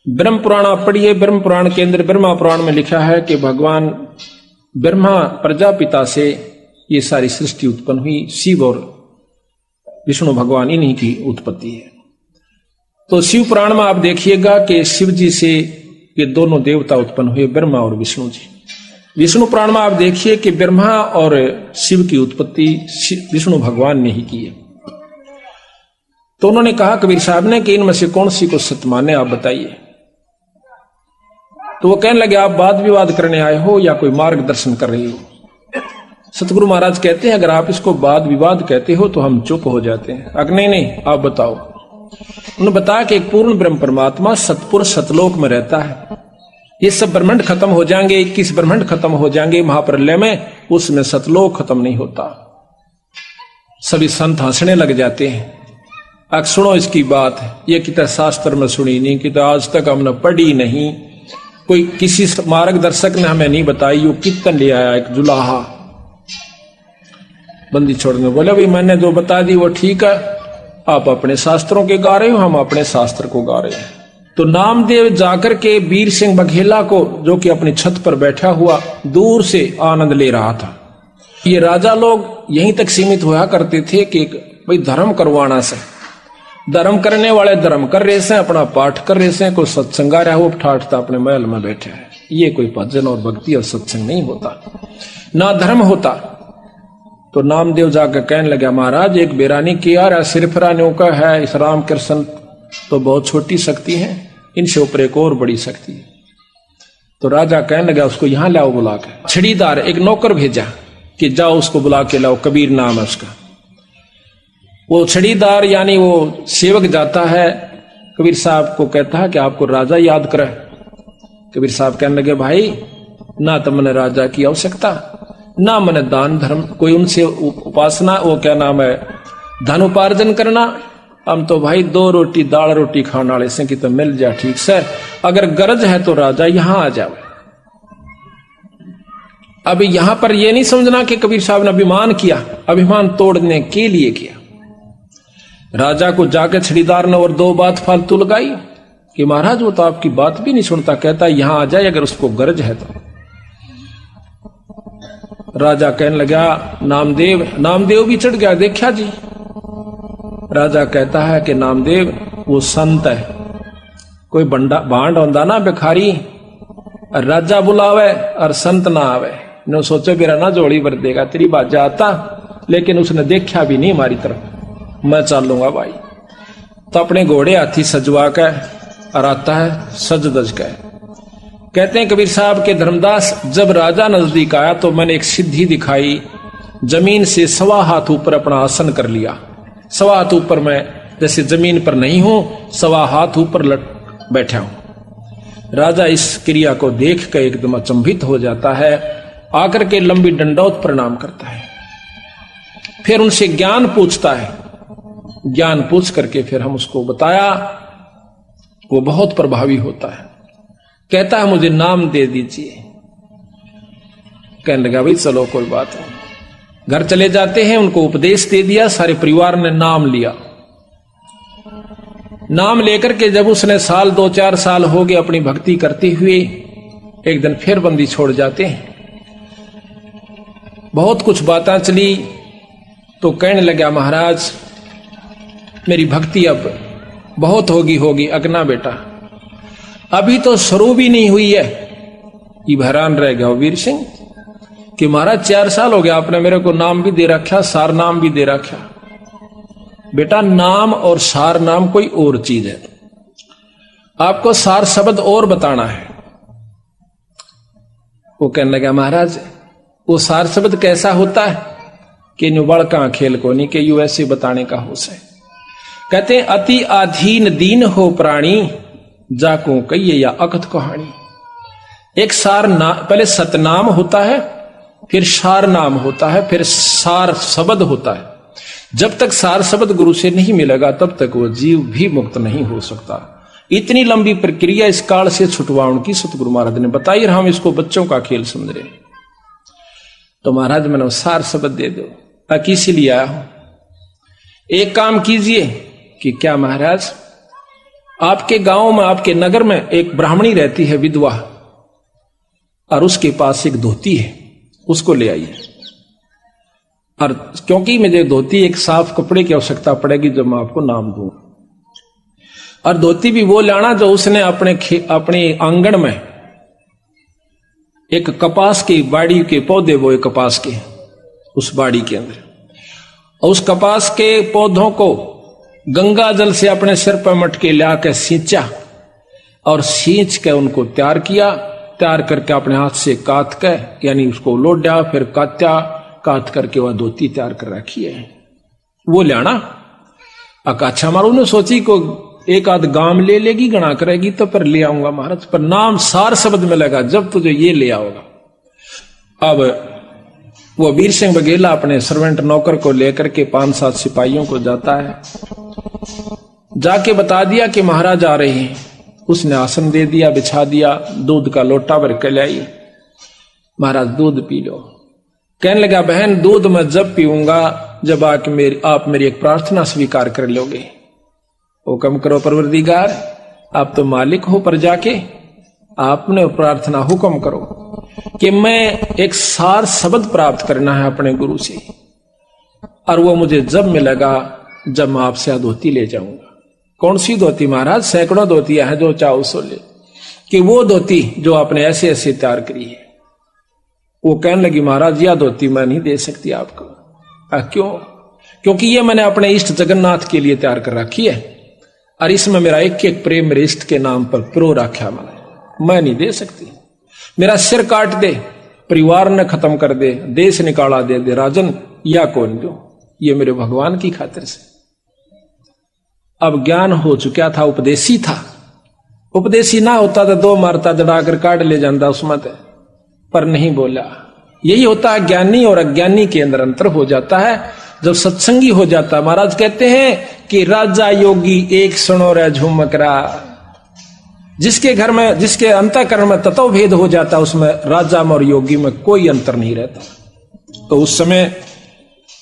Speaker 3: ब्रह्म पुराण आप पढ़िए, ब्रह्म पुराण के अंदर ब्रह्मा पुराण में लिखा है कि भगवान ब्रह्मा प्रजापिता से ये सारी सृष्टि उत्पन्न हुई। शिव और विष्णु भगवान इन्हीं की उत्पत्ति है। तो शिव पुराण में आप देखिएगा कि शिव जी से ये दोनों देवता उत्पन्न हुए, ब्रह्मा और विष्णु जी। विष्णु पुराण में आप देखिए कि ब्रह्मा और शिव की उत्पत्ति विष्णु भगवान ने ही की है। तो उन्होंने कहा कबीर साहब ने कि इनमें से कौन सी को सत्य माने, आप बताइए। तो वो कहने लगे आप वाद विवाद करने आए हो या कोई मार्गदर्शन कर रहे हो। सतगुरु महाराज कहते हैं अगर आप इसको वाद विवाद कहते हो तो हम चुप हो जाते हैं। अगर नहीं आप बताओ। उन्होंने बताया कि एक पूर्ण ब्रह्म परमात्मा सतपुर सतलोक में रहता है। ये सब ब्रह्मांड खत्म हो जाएंगे, 21 ब्रह्मांड खत्म हो जाएंगे महाप्रलय में, उसमें सतलोक खत्म नहीं होता। सभी संत हंसने लग जाते हैं। अब सुनो इसकी बात, ये कितना शास्त्र में सुनी नहीं, कि आज तक हमने पढ़ी नहीं, कोई किसी मार्गदर्शक ने हमें नहीं बताई। वो कीर्तन ले आया एक जुलाहा बंदी छोड़ने, बोले भाई मैंने जो बता दी वो ठीक है, आप अपने शास्त्रों के गा रहे हो, हम अपने शास्त्र को गा रहे हैं। तो नामदेव जाकर के वीर सिंह बघेला को, जो कि अपनी छत पर बैठा हुआ दूर से आनंद ले रहा था। ये राजा लोग यहीं तक सीमित हुआ करते थे कि भाई धर्म करवाना से, धर्म करने वाले धर्म कर रहे से, अपना पाठ कर रहे से, कोई सत्संगा रहा वो ठाठता अपने महल में बैठे है। ये कोई भजन और भक्ति और सत्संग नहीं होता, ना धर्म होता। तो नामदेव जाकर कहने लगा महाराज एक बेरानी की यार सिर्फ रानियों का है, इस राम कृष्ण तो बहुत छोटी शक्ति है, इनसे ऊपर एक और बड़ी शक्ति है। तो राजा कहने लगा उसको यहां लाओ बुला के। छड़ीदार एक नौकर भेजा कि जाओ उसको बुला के लाओ, कबीर नाम है उसका। वो छड़ीदार यानी वो सेवक जाता है, कबीर साहब को कहता है कि आपको राजा याद करे। कबीर साहब कहने लगे भाई ना तो मैंने राजा की आवश्यकता, ना मैंने दान धर्म कोई उनसे उपासना, वो क्या नाम है धन उपार्जन करना। हम तो भाई 2 रोटी दाल रोटी खाने वाले से कि तो मिल जाए ठीक से, अगर गरज है तो राजा यहां आ जाए। अभी यहां पर यह नहीं समझना कि कबीर साहब ने अभिमान किया, अभिमान तोड़ने के लिए किया। राजा को जाकर छड़ीदार ने और 2 बात फालतू लगाई कि महाराज वो तो आपकी बात भी नहीं सुनता, कहता यहां आ जाए अगर उसको गरज है तो। राजा कहने लगा नामदेव भी चढ़ गया, देखा जी। राजा कहता है कि नामदेव वो संत है, कोई भांड होता ना भिखारी, राजा बुलावे और संत ना आवे, ने सोचो मेरा ना जोड़ी भर देगा, तेरी बात जाता, लेकिन उसने देखा भी नहीं हमारी तरफ, मैं चलूंगा भाई। तो अपने घोड़े हाथी सजवा कर और आता है सज दज कर। कहते हैं कबीर साहब के धर्मदास जब राजा नजदीक आया तो मैंने एक सिद्धि दिखाई, जमीन से 1.25 हाथ ऊपर अपना आसन कर लिया। 1.25 हाथ ऊपर मैं जैसे जमीन पर नहीं हूं, 1.25 हाथ ऊपर बैठा हूं। राजा इस क्रिया को देख कर एकदम अचंभित हो जाता है, आकर के लंबी दंडौत प्रणाम करता है, फिर उनसे ज्ञान पूछता है। ज्ञान पूछ करके फिर हम उसको बताया, वो बहुत प्रभावी होता है। कहता है मुझे नाम दे दीजिए। कहने लगा भाई चलो कोई बात नहीं। घर चले जाते हैं, उनको उपदेश दे दिया, सारे परिवार ने नाम लिया। नाम लेकर के जब उसने 2-4 साल हो गए अपनी भक्ति करते हुए, एक दिन फिर बंदी छोड़ जाते हैं। बहुत कुछ बातें चली तो कहने लगा महाराज मेरी भक्ति अब बहुत होगी अगना बेटा, अभी तो शुरू भी नहीं हुई है। ये हैरान रह गया वीर सिंह कि महाराज 4 साल हो गया, आपने मेरे को नाम भी दे रखा, सार नाम भी दे रखा। बेटा नाम और सार नाम कोई और चीज है, आपको सार शब्द और बताना है। वो कहने लगा महाराज वो सार शब्द कैसा होता है कि नुबड़ का खेल को नहीं, कि यू ऐसे बताने का हो से। कहते हैं अति अधीन दीन हो प्राणी, जाको कहिए या अकथ कहानी। एक सार नाम, पहले सतनाम होता है, फिर सार नाम होता है, फिर सार शब्द होता है। जब तक सार शब्द गुरु से नहीं मिलेगा तब तक वो जीव भी मुक्त नहीं हो सकता। इतनी लंबी प्रक्रिया इस काल से छुटवाउन की सतगुरु महाराज ने बताई, हम इसको बच्चों का खेल समझ रहे। तो महाराज मैंने सार शब्द दे दो, किसी लिए आया हूं। एक काम कीजिए कि क्या महाराज आपके गांव में, आपके नगर में एक ब्राह्मणी रहती है विधवा, और उसके पास एक धोती है, उसको ले आइए। और क्योंकि मुझे धोती एक साफ कपड़े की आवश्यकता पड़ेगी जब मैं आपको नाम दूं, और धोती भी वो लाना जो उसने अपने आंगन में एक कपास की बाड़ी के पौधे, वो एक कपास के उस बाड़ी के अंदर, और उस कपास के पौधों को गंगा जल से अपने सिर पर मटके ला के सींचा, और सींच के उनको तैयार किया। तैयार करके अपने हाथ से काट के, यानी उसको लोड्या, फिर काटा, काट करके वह धोती तैयार कर रखी है, वो लाना। अच्छा मारो ने सोची को एक आध गांव ले लेगी, गणा करेगी तो पर ले आऊंगा महाराज, पर नाम सार शब्द में लगा जब तुझे ये ले आओगा। अब वो वीर सिंह बघेला अपने सर्वेंट नौकर को लेकर के 5-7 सिपाहियों को जाता है, जाके बता दिया कि महाराज आ रहे हैं। उसने आसन दे दिया, बिछा दिया, दूध का लोटा भर के लाई, महाराज दूध पी लो। कहने लगा बहन दूध मैं जब पीऊंगा जब आप मेरी एक प्रार्थना स्वीकार कर लोगे। हुक्म करो परवरदिगार, आप तो मालिक हो प्रजा के, आपने प्रार्थना हुक्म करो कि मैं एक सार शब्द प्राप्त करना है अपने गुरु से, और वो मुझे जब मिलेगा जब मैं आपसे धोती ले जाऊंगा। कौन सी धोती महाराज? सैकड़ों धोतियां हैं, जो चाहो सो ले। कि वो धोती जो आपने ऐसे ऐसे तैयार करी है। वो कहने लगी महाराज यह धोती मैं नहीं दे सकती आपको। क्यों? क्योंकि ये मैंने अपने इष्ट जगन्नाथ के लिए तैयार कर रखी है, और इसमें मेरा एक एक प्रेम मेरे इष्ट के नाम पर प्रो रखा मैं नहीं दे सकती। मेरा सिर काट दे, परिवार ने खत्म कर दे, देश निकाला दे राजन, या कौन दो, ये मेरे भगवान की खातिर से। अब ज्ञान हो चुका था, उपदेशी था। उपदेशी ना होता तो 2 मारता जड़ाकर काट ले जाता उसमें, पर नहीं बोला। यही होता है ज्ञानी और अज्ञानी के अंदर अंतर हो जाता है जब सत्संगी हो जाता है। महाराज कहते हैं कि राजा योगी एक सुनो रे झुमकरा। जिसके घर में, जिसके अंतःकरण में तत्व भेद हो जाता है, उसमें राजा में और योगी में कोई अंतर नहीं रहता। तो उस समय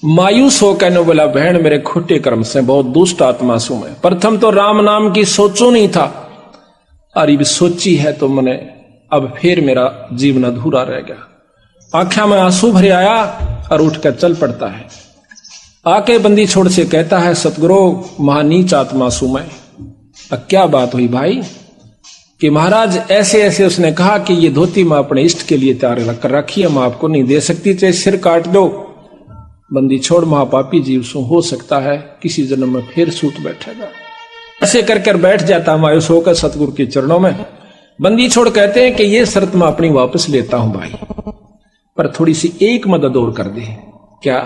Speaker 3: मायूस हो कहने बोला बहन मेरे खोटे कर्म से बहुत दुष्ट आत्मा सु मैं। प्रथम तो राम नाम की सोचो नहीं था, अरे भी सोची है तो मैंने, अब फिर मेरा जीवन अधूरा रह गया। आंखों में आंसू भरे आया और उठकर चल पड़ता है। आके बंदी छोड़ से कहता है सतगुरु महानीच आत्मा सु मैं। अब क्या बात हुई भाई? कि महाराज ऐसे ऐसे उसने कहा कि ये धोती मैं अपने इष्ट के लिए तैयार कर रखी है, मैं आपको नहीं दे सकती, चाहे सिर काट दो। बंदी छोड़ महापापी जीव सु हो सकता है किसी जन्म में फिर सूत बैठेगा। ऐसे कर बैठ जाता मायूस होकर सतगुरु के चरणों में। बंदी छोड़ कहते हैं कि ये शर्त मैं अपनी वापस लेता हूं भाई, पर थोड़ी सी एक मदद और कर दे। क्या?